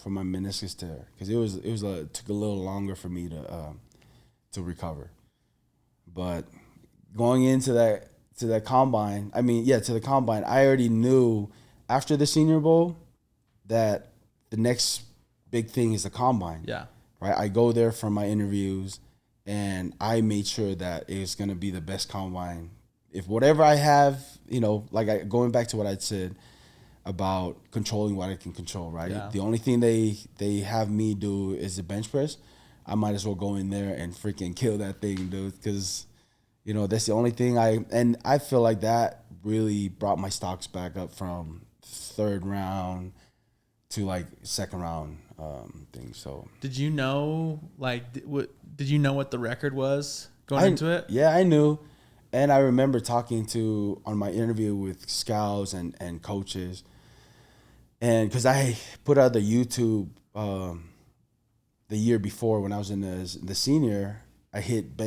meniscus tear because it took a little longer for me to recover. But going into that combine, to the combine, I already knew after the Senior Bowl that the next big thing is the combine. Yeah. Right. I go there for my interviews, and I made sure that it was going to be the best combine. If whatever I have, going back to what I said about controlling what I can control, right? Yeah. The only thing they have me do is the bench press. I might as well go in there and freaking kill that thing, dude, because that's the only thing I feel like that really brought my stocks back up from 3rd round to like 2nd round thing. So did you know did you know what the record was going into it? Yeah, I knew. And I remember talking on my interview with scouts and coaches, and because I put out the YouTube the year before when I was in the senior, I hit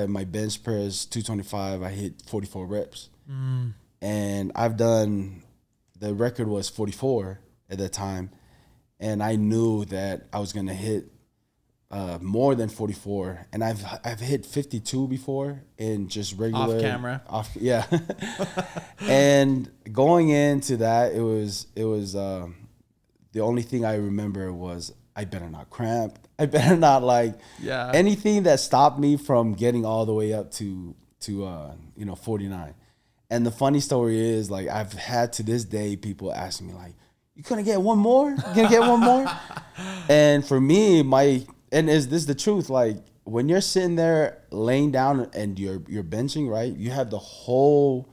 my bench press 225. I hit 44 reps, and I've done the record was 44 at that time, and I knew that I was gonna hit more than 44, and I've hit 52 before in just regular off camera. Yeah. And going into that, it was the only thing I remember was I better not cramp. I better not anything that stopped me from getting all the way up to 49. And the funny story is, like, I've had to this day people asking me, like, you couldn't get one more? You gonna get one more? And for me, is this the truth? Like, when you're sitting there laying down and you're benching, right? You have the whole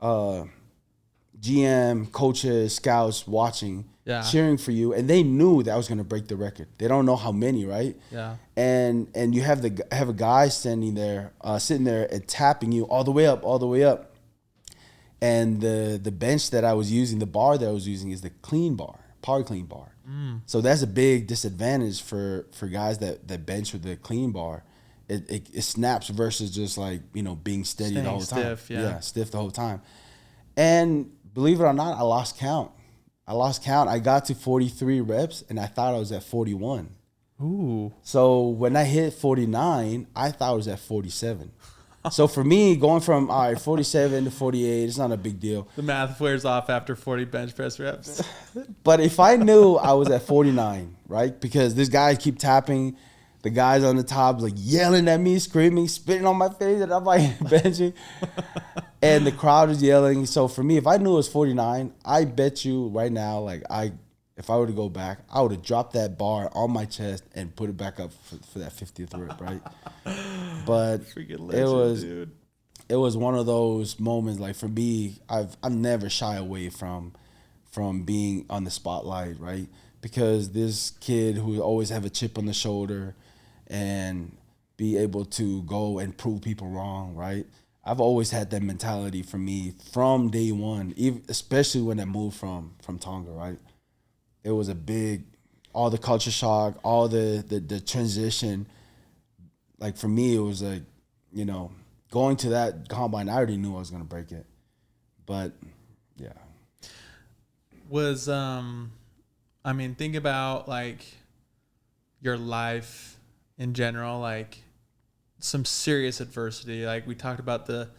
GM, coaches, scouts watching, cheering for you, and they knew that I was gonna break the record. They don't know how many, right? Yeah. And you have a guy sitting there and tapping you all the way up. And the bench that I was using, the bar that I was using, is the clean bar, power clean bar. So that's a big disadvantage for guys that bench with the clean bar. It snaps versus just like, being steady the whole time. Stiff, stiff the whole time. And believe it or not, I lost count. I got to 43 reps and I thought I was at 41. Ooh. So when I hit 49, I thought I was at 47. So for me, going from 47 to 48, it's not a big deal. The math wears off after 40 bench press reps. But if I knew I was at 49, right? Because this guy keep tapping, the guys on the top like yelling at me, screaming, spitting on my face, and I'm like benching, and the crowd is yelling. So for me, if I knew it was 49, I bet you right now, if I were to go back, I would have dropped that bar on my chest and put it back up for that 50th rep, right? But legend, it was one of those moments. Like, for me, I've never shy away from being on the spotlight, right? Because this kid who always have a chip on the shoulder and be able to go and prove people wrong, right? I've always had that mentality for me from day one, especially when I moved from Tonga, right? It was a big, all the culture shock, all the transition. Like, for me, it was like, going to that combine, I already knew I was going to break it. But, yeah. Think about, like, your life in general, like, some serious adversity. Like, we talked about the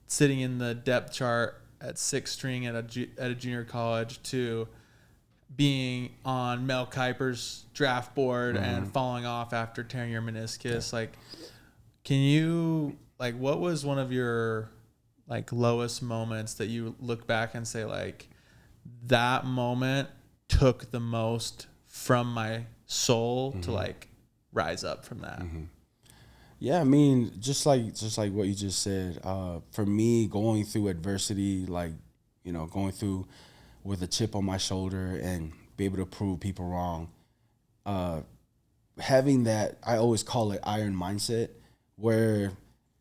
sitting in the depth chart at 6th string at a junior college to being on Mel Kiper's draft board and falling off after tearing your meniscus. Yeah. Like, can you, like, what was one of your, like, lowest moments that you look back and say, like, that moment took the most from my soul to, like, rise up from that? Yeah, just like what you just said, for me, going through adversity, like, going through with a chip on my shoulder and be able to prove people wrong, having that, I always call it iron mindset, where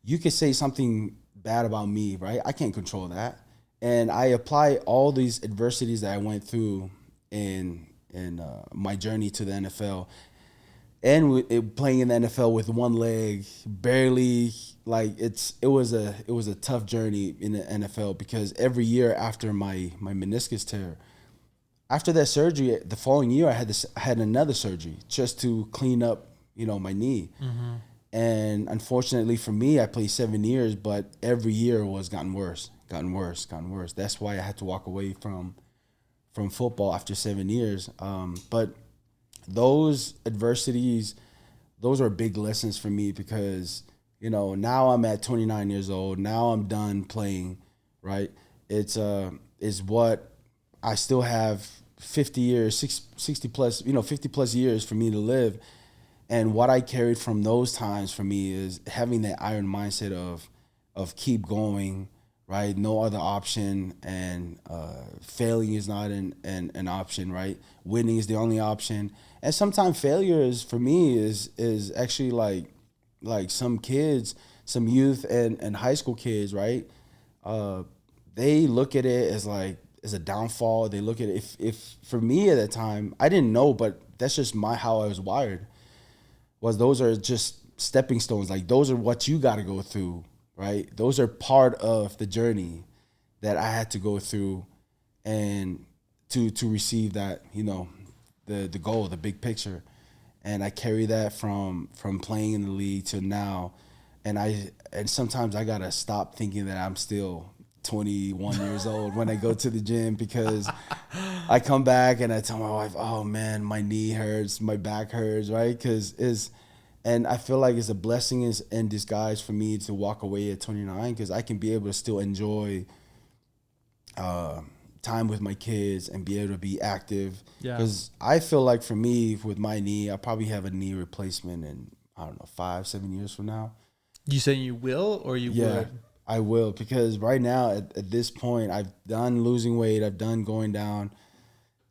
you could say something bad about me, right? I can't control that. And I apply all these adversities that I went through in my journey to the NFL, and playing in the NFL with one leg, barely, like, it was a tough journey in the NFL, because every year after my meniscus tear, after that surgery, the following year I had another surgery just to clean up, my knee. And unfortunately for me, I played 7 years, but every year was gotten worse. That's why I had to walk away from football after 7 years. But those adversities, those are big lessons for me, because, now I'm at 29 years old. Now I'm done playing, right? It's what I still have 50 years, 60 plus, 50 plus years for me to live. And what I carried from those times for me is having that iron mindset of keep going, right? No other option, and failing is not an option, right? Winning is the only option. And sometimes failure is actually like some kids, some youth and high school kids, right? They look at it as a downfall. They look at it, if for me at that time, I didn't know, but that's just how I was wired. Was those are just stepping stones. Like, those are what you got to go through, right? Those are part of the journey that I had to go through, and to receive that, the goal, the big picture. And I carry that from playing in the league to now. And sometimes I gotta stop thinking that I'm still 21 years old when I go to the gym, because I come back and I tell my wife, oh man, my knee hurts, my back hurts, right? And I feel like it's a blessing in disguise for me to walk away at 29, because I can be able to still enjoy time with my kids and be able to be active. Because I feel like for me, with my knee, I probably have a knee replacement in, I don't know, 5-7 years from now. You saying you will, or you would? I will, because right now at this point, I've done losing weight. I've done going down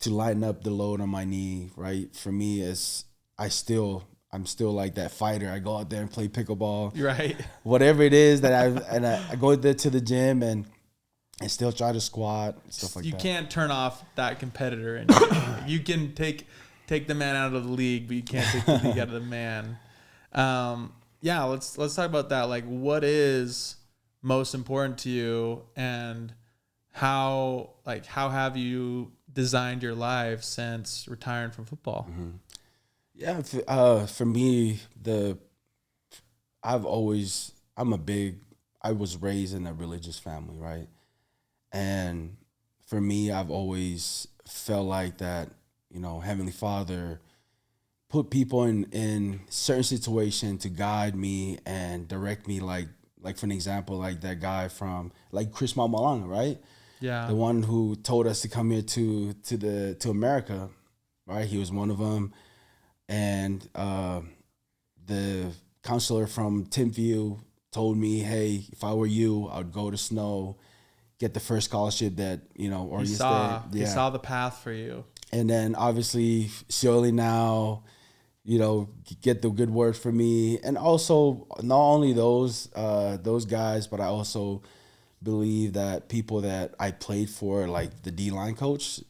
to lighten up the load on my knee, right? For me, I'm still like that fighter. I go out there and play pickleball. Right. Whatever it is that I go there to the gym and still try to squat, stuff like that. You can't turn off that competitor. And you can take the man out of the league, but you can't take the league out of the man. Let's talk about that. Like, what is most important to you, and how have you designed your life since retiring from football? Mm-hmm. Yeah, for me, I was raised in a religious family, right? And for me, I've always felt like that, Heavenly Father put people in certain situations to guide me and direct me, like for an example, like that guy from Chris Malmalanga, right? Yeah. The one who told us to come here to America, right? He was one of them. And the counselor from Timpview told me, hey, if I were you, I would go to Snow, get the first scholarship that, Oregon State. He saw the path for you. And then obviously Shirley now, get the good word for me. And also not only those guys, but I also believe that people that I played for, like the D-line coach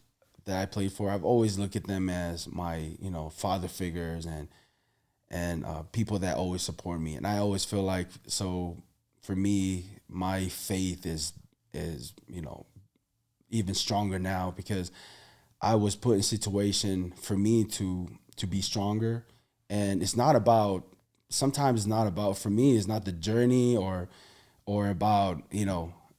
that I played for, I've always looked at them as my, father figures and people that always support me. And I always feel like, so for me, my faith is even stronger now, because I was put in a situation for me to be stronger. And sometimes it's not about, for me, it's not the journey or about,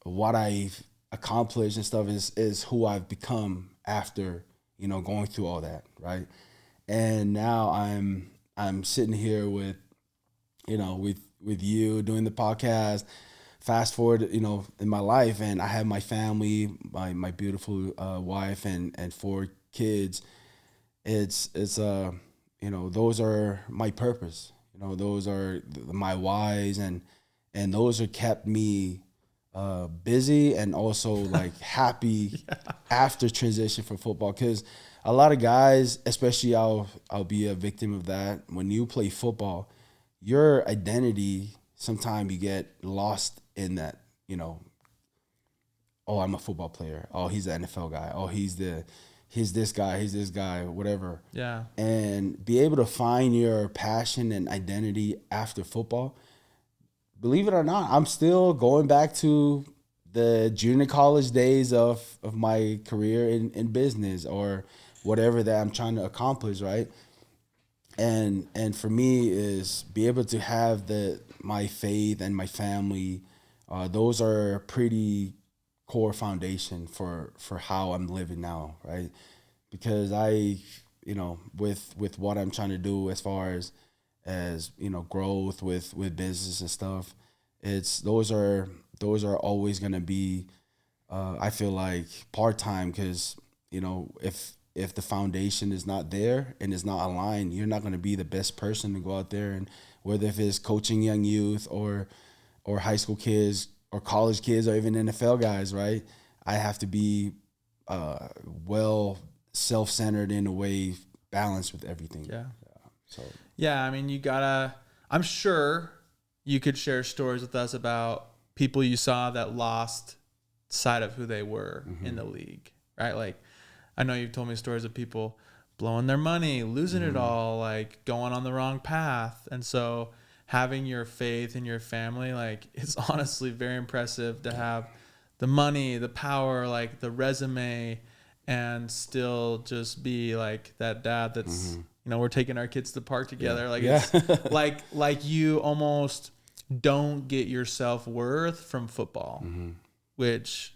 what I've accomplished and stuff, is who I've become after, going through all that. Right. And now I'm sitting here with you doing the podcast. Fast forward, in my life, and I have my family, my beautiful wife and 4 kids. It's those are my purpose. Those are my whys, and those are kept me busy and also happy after transition from football. Because a lot of guys, especially I'll be a victim of that. When you play football, your identity, sometimes you get lost in that, oh, I'm a football player. Oh, he's the NFL guy. Oh, he's this guy, whatever. Yeah. And be able to find your passion and identity after football. Believe it or not, I'm still going back to the junior college days of my career in business or whatever that I'm trying to accomplish, right? And for me is be able to have my faith and my family. Those are pretty core foundation for how I'm living now, right? Because I, with what I'm trying to do as far as growth with business and stuff, those are always gonna be, I feel like, part-time, because if the foundation is not there and is not aligned, you're not gonna be the best person to go out there, and whether if it's coaching young youth or high school kids or college kids or even NFL guys, right? I have to be well self-centered in a way, balanced with everything. Yeah. So. Yeah, I mean, I'm sure you could share stories with us about people you saw that lost sight of who they were in the league, right? Like, I know you've told me stories of people blowing their money, losing it all, like going on the wrong path. And so having your faith in your family, like, it's honestly very impressive to have the money, the power, like the resume, and still just be like that dad that's, we're taking our kids to the park together. Like, it's like you almost don't get your self-worth from football. which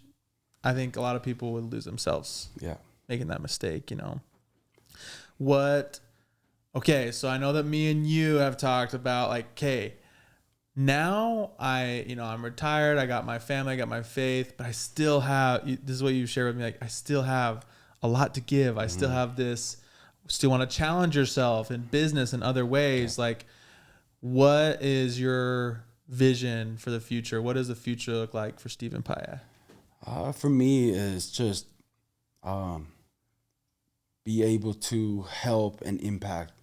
I think a lot of people would lose themselves making that mistake, Okay, so I know that me and you have talked about like, okay, now I'm retired, I got my family, I got my faith, but I still have, this is what you shared with me, like I still have a lot to give. I still have this, still want to challenge yourself in business and other ways. Like, what is your vision for the future? What does the future look like for Stephen Paea? For me, is just be able to help and impact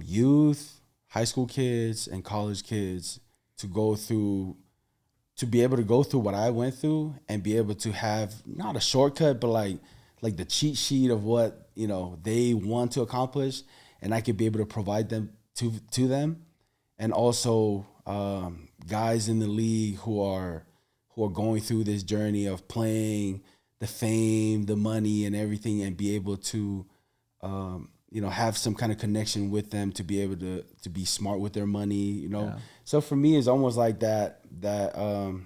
youth, high school kids, and college kids to be able to go through what I went through and be able to have not a shortcut, but like the cheat sheet of what they want to accomplish, and I could be able to provide them to them, and also guys in the league who are going through this journey of playing, the fame, the money, and everything, and be able to have some kind of connection with them to be able to be smart with their money. So for me, it's almost like that the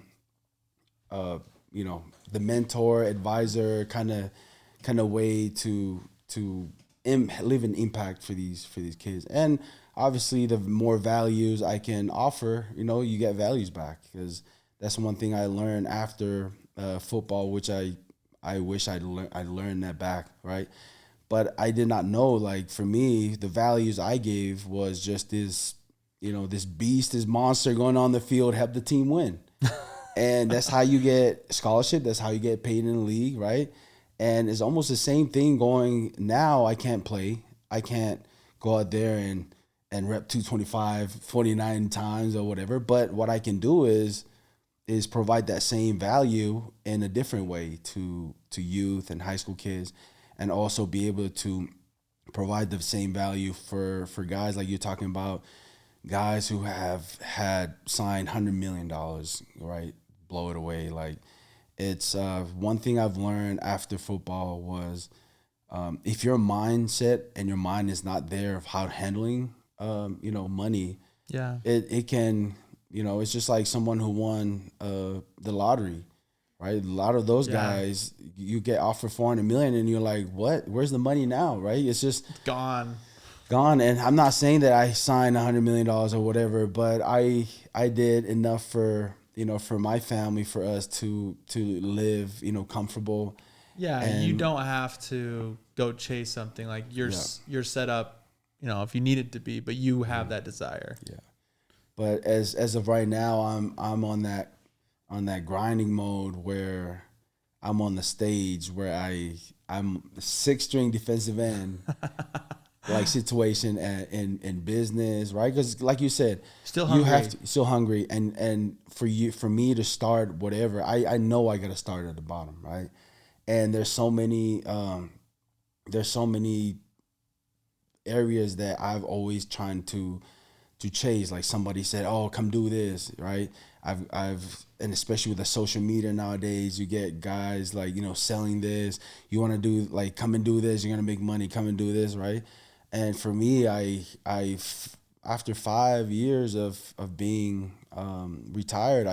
mentor, advisor kind of way to leave an impact for these kids. And obviously, the more values I can offer, you get values back, because that's one thing I learned after football, which I wish I learned that back, right? But I did not know, like, for me, the values I gave was just this, this beast, this monster going on the field, help the team win. And that's how you get scholarship. That's how you get paid in the league, right? And it's almost the same thing going now. I can't play. I can't go out there and rep 225 49 times or whatever. But what I can do is provide that same value in a different way to youth and high school kids, and also be able to provide the same value for guys like you're talking about, guys who have had signed $100 million, right? Blow it away. Like, it's one thing I've learned after football was if your mindset and your mind is not there of how handling money, it can, it's just like someone who won the lottery, right? A lot of those guys, you get offered $400 million and you're like, what? Where's the money now, right? It's just gone. And I'm not saying that I signed $100 million or whatever, but I did enough for for my family, for us to live comfortable. And you don't have to go chase something. Like, you're set up, if you need it to be, but you have that desire. But as of right now, I'm on that grinding mode where I'm on the stage where I'm the 6th-string defensive end. Like, situation in business, right? Because like you said, still hungry, and for me to start whatever, I know I got to start at the bottom, right? And there's so many areas that I've always trying to chase. Like, somebody said, "Oh, come do this," right? And especially with the social media nowadays, you get guys like selling this. You want to do, like, come and do this. You're gonna make money. Come and do this, right? And for me, I after 5 years of being retired,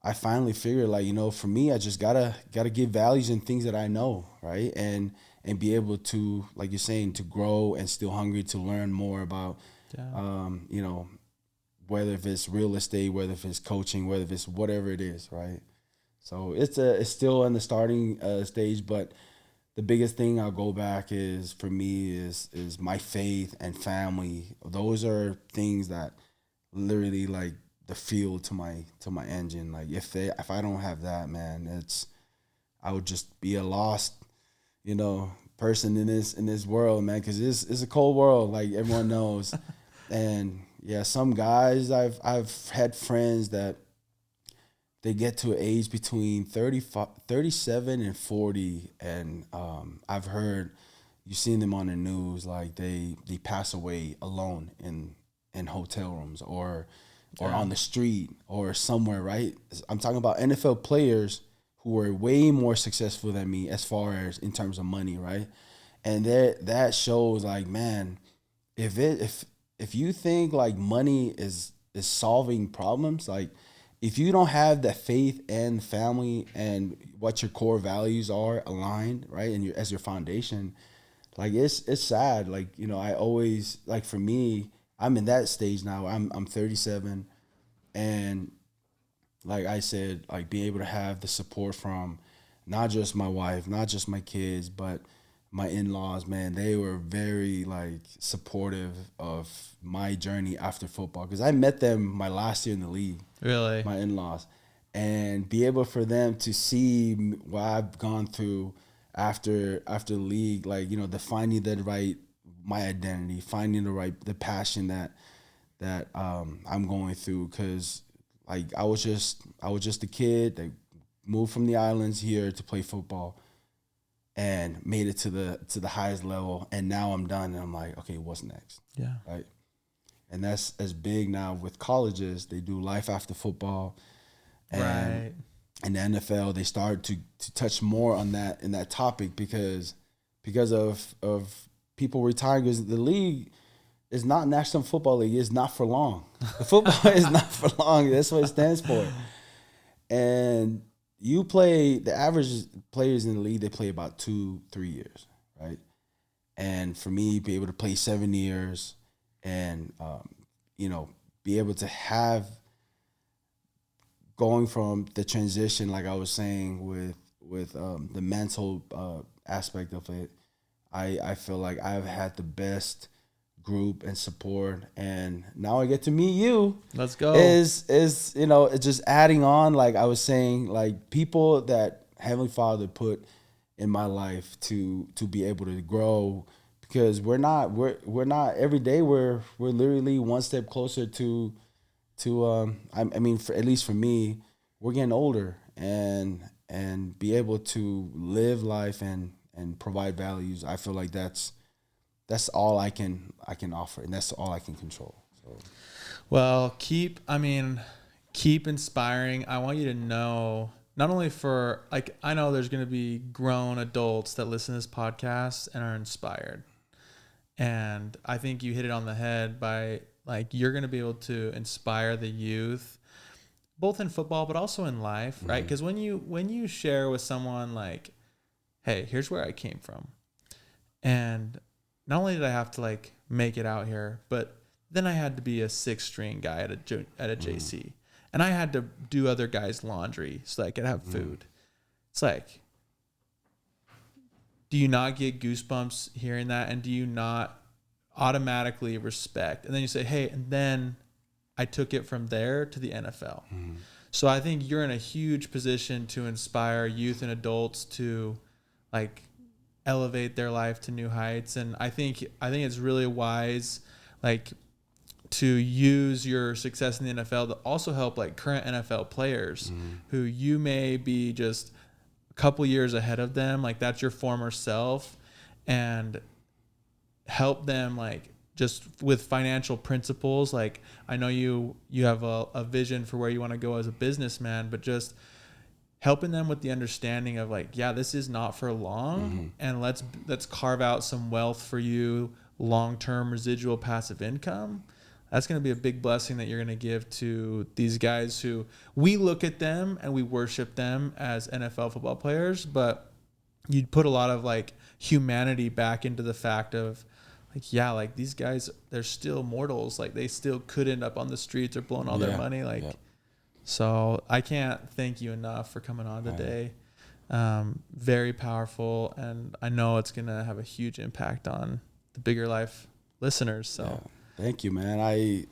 I finally figured, like, for me, I just gotta give values in things that I know, right? And be able to, like you're saying, to grow and still hungry to learn more about, whether if it's real estate, whether if it's coaching, whether if it's whatever it is, right? So it's still in the starting stage, but the biggest thing I'll go back is, for me, is my faith and family. Those are things that literally, like, the fuel to my engine. Like, if I don't have that, man, I would just be a lost, person in this world, man, because it's a cold world, like everyone knows. And some guys, I've had friends that they get to an age between 37 and 40, and I've heard, you've seen them on the news, like they pass away alone in hotel rooms or on the street or somewhere, right? I'm talking about NFL players who are way more successful than me as far as in terms of money, right? And that shows, like, man, if you think like money is solving problems, like, if you don't have that faith and family and what your core values are aligned, right, and as your foundation, like it's sad. Like, you know, I always, like, for me, I'm in that stage now. I'm 37, and like I said, like being able to have the support from not just my wife, not just my kids, but my in-laws, man, they were very like supportive of my journey after football, because I met them my last year in the league. Really? My in-laws, and be able for them to see what I've gone through after the league, like, you know, the finding the right, my identity, finding the passion that I'm going through, because like I was just a kid that moved from the islands here to play football and made it to the highest level, and now I'm done, and I'm like, okay, what's next? Yeah. Right. And that's as big now with colleges. They do life after football, and Right. in the NFL they start to touch more on that, in that topic, because of people retiring, because the league is not National Football League. It's not for long. The football is not for long. That's what it stands for. And you play, the average players in the league, they play about 2-3 years, right? And for me, be able to play 7 years and, you know, be able to have, going from the transition, like I was saying, with the mental aspect of it, I feel like I've had the best group and support, and now I get to meet you. Let's go. Is you know, it's just adding on, like I was saying, like people that Heavenly Father put in my life to be able to grow, because we're not every day, we're literally one step closer to I mean, for, at least for me, we're getting older, and be able to live life and provide values. I feel like that's all I can offer, and that's all I can control. So, Well, keep inspiring. I want you to know, not only for, like, I know there's going to be grown adults that listen to this podcast and are inspired. And I think you hit it on the head by, like, you're going to be able to inspire the youth, both in football, but also in life, right? Because when you share with someone like, hey, here's where I came from, and not only did I have to like make it out here, but then I had to be a 6th string guy at a JC, and I had to do other guys' laundry so that I could have food. It's like, do you not get goosebumps hearing that? And do you not automatically respect? And then you say, hey, and then I took it from there to the NFL. So I think you're in a huge position to inspire youth and adults to like elevate their life to new heights. And I think it's really wise, like, to use your success in the NFL to also help like current NFL players who you may be just a couple years ahead of them, like that's your former self, and help them like just with financial principles. Like, I know you have a vision for where you want to go as a businessman, but just helping them with the understanding of like, yeah, this is not for long, and let's carve out some wealth for you, long-term residual passive income. That's going to be a big blessing that you're going to give to these guys who we look at them and we worship them as NFL football players, but you'd put a lot of like humanity back into the fact of like, yeah, like these guys, they're still mortals. Like they still could end up on the streets or blowing all their money. Like, so I can't thank you enough for coming on today. Very powerful. And I know it's going to have a huge impact on the Bigger Life listeners. So thank you, man.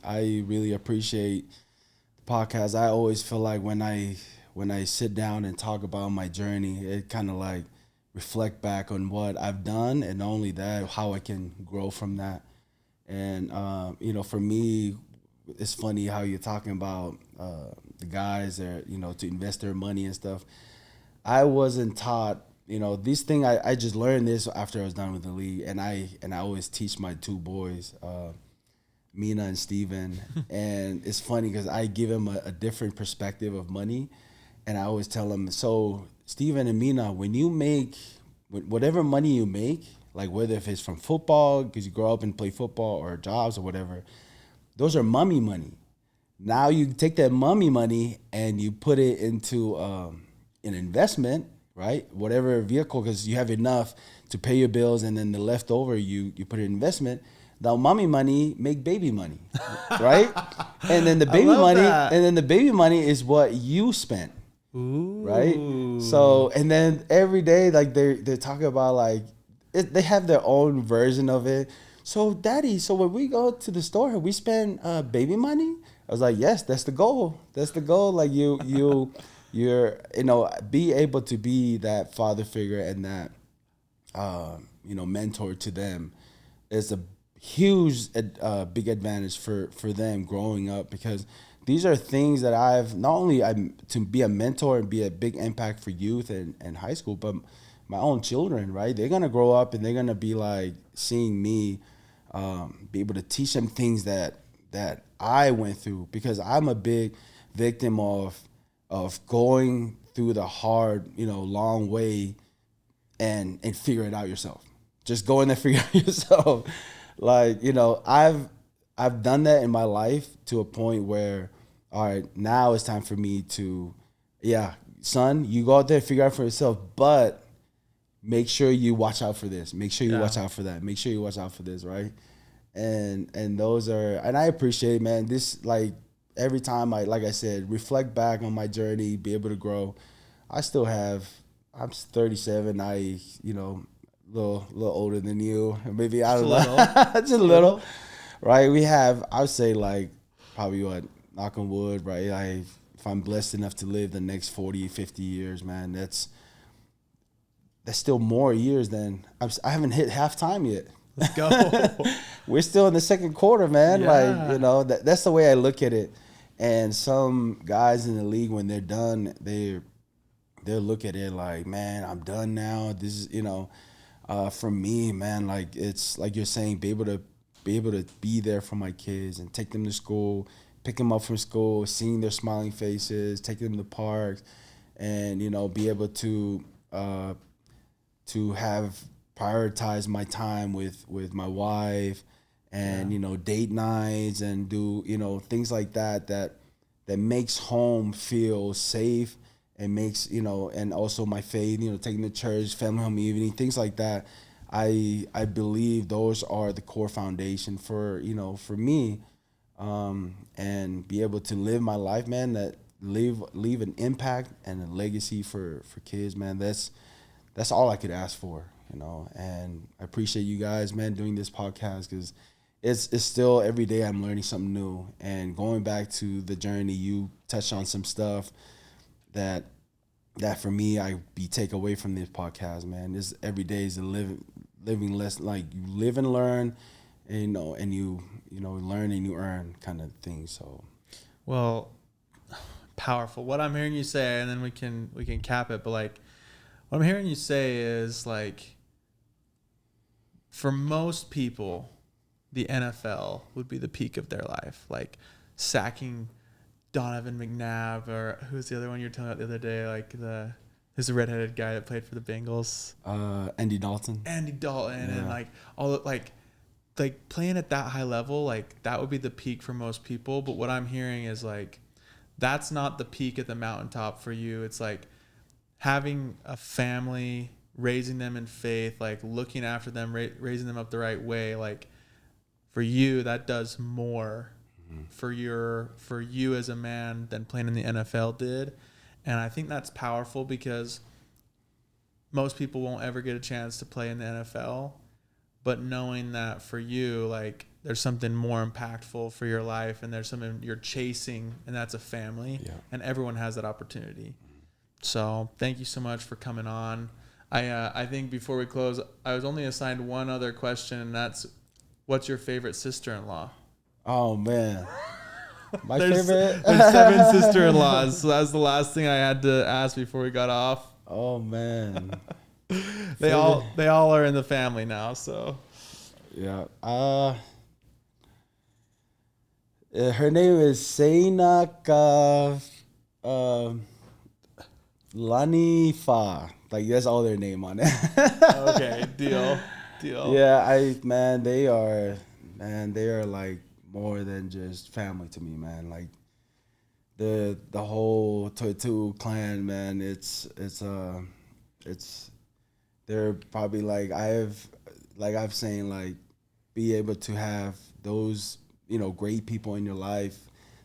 I really appreciate the podcast. I always feel like when I sit down and talk about my journey, it kind of like reflect back on what I've done, and not only that, how I can grow from that. And you know, for me, it's funny how you're talking about the guys that, you know, to invest their money and stuff. I wasn't taught, you know, these things. I just learned this after I was done with the league, and I always teach my 2 boys, Mina and Steven. And it's funny because I give them a different perspective of money, and I always tell them, so Steven and Mina, when you make whatever money you make, like whether if it's from football because you grow up and play football, or jobs or whatever, those are mommy money. Now you take that mommy money and you put it into an investment, right? Whatever vehicle, because you have enough to pay your bills, and then the leftover you put it in investment. Now mommy money make baby money, right? And then the baby money is what you spent. Ooh. Right? So, and then every day, like they're talking about like they have their own version of it. So, daddy, so when we go to the store, we spend baby money. I was like, yes, that's the goal. That's the goal. Like you're be able to be that father figure and that mentor to them is a huge big advantage for them growing up, because these are things that I've not only to be a mentor and be a big impact for youth and high school, but my own children, right? They're gonna grow up and they're gonna be like seeing me be able to teach them things that I went through, because I'm a big victim of going through the hard, long way and figure it out yourself. Just go in there, figure it out yourself. Like, I've done that in my life to a point where, all right, now it's time for me to, son, you go out there, figure out for yourself, but make sure you watch out for this. Make sure you watch out for that. Make sure you watch out for this, right? And those are, and I appreciate, man, this, like, every time like I said, reflect back on my journey, be able to grow. I'm 37. Little older than you, maybe, I don't know, just a little, right? We have, I would say, like, probably knock on wood, right? If I'm blessed enough to live the next 40, 50 years, man, that's still more years than I haven't hit halftime yet. Let's go. We're still in the second quarter, man. Yeah. Like, that's the way I look at it. And some guys in the league, when they're done, they'll look at it like, man, I'm done now. This is, for me, man, like, it's like you're saying, be able to be there for my kids and take them to school, pick them up from school, seeing their smiling faces, take them to parks, and be able to have prioritize my time with my wife, and date nights, and do things like that makes home feel safe, and makes and also my faith, taking to church, family home evening, things like that. I believe those are the core foundation for for me, and be able to live my life, man, that leave an impact and a legacy for kids, man. That's all I could ask for, and I appreciate you guys, man, doing this podcast, because it's still every day I'm learning something new. And going back to the journey, you touched on some stuff that for me, I take away from this podcast, man. This every day is a living lesson, like you live and learn, and and you learn and you earn kind of thing. So, well, powerful. What I'm hearing you say, and then we can cap it, but like, what I'm hearing you say is, like, for most people, the NFL would be the peak of their life. Like, sacking Donovan McNabb, or who's the other one you were telling about the other day? Like, who's the redheaded guy that played for the Bengals? Andy Dalton. Yeah. And like all like playing at that high level, like that would be the peak for most people. But what I'm hearing is, like, that's not the peak at the mountaintop for you. It's like having a family, raising them in faith, like looking after them, raising them up the right way. Like, for you, that does more for you as a man than playing in the NFL did. And I think that's powerful, because most people won't ever get a chance to play in the NFL, but knowing that for you, like, there's something more impactful for your life, and there's something you're chasing, and that's a family. Yeah. And everyone has that opportunity. So thank you so much for coming on. I think before we close, I was only assigned one other question, and that's, what's your favorite sister-in-law? Oh, man. There's 7 sister-in-laws, so that's the last thing I had to ask before we got off. Oh, man. They all are in the family now, so. Yeah. Her name is Seinaka Lanifa. Like, that's all their name on it. Okay, deal. Yeah, they are like more than just family to me, man. Like, the whole Toitu clan, man, it's they're probably like I've saying, like, be able to have those, great people in your life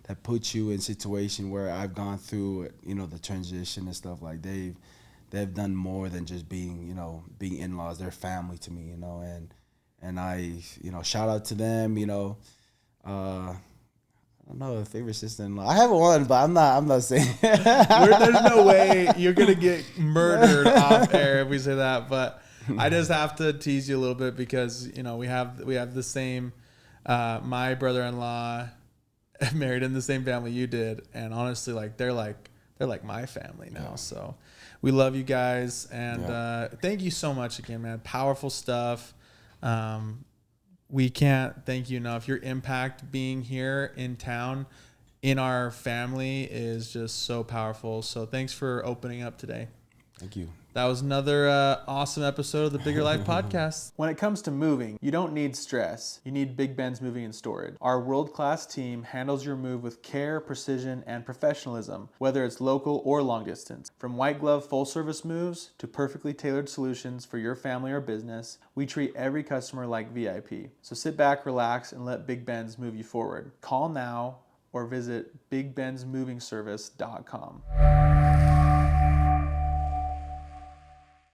that put you in a situation where I've gone through, the transition and stuff. Like they've done more than just being in-laws. They're family to me, and I, shout out to them, I don't know, a favorite sister-in-law. I have one, but I'm not saying. There's no way you're gonna get murdered off air if we say that. But I just have to tease you a little bit because we have the same. My brother-in-law married in the same family you did, and honestly, like they're like my family now. Yeah. So we love you guys, and thank you so much again, man. Powerful stuff. We can't thank you enough. Your impact being here in town, in our family, is just so powerful. So thanks for opening up today. Thank you. That was another awesome episode of the Bigger Life Podcast. When it comes to moving, you don't need stress. You need Big Ben's Moving and Storage. Our world-class team handles your move with care, precision, and professionalism, whether it's local or long distance. From white glove full-service moves to perfectly tailored solutions for your family or business, we treat every customer like VIP. So sit back, relax, and let Big Ben's move you forward. Call now or visit bigbensmovingservice.com.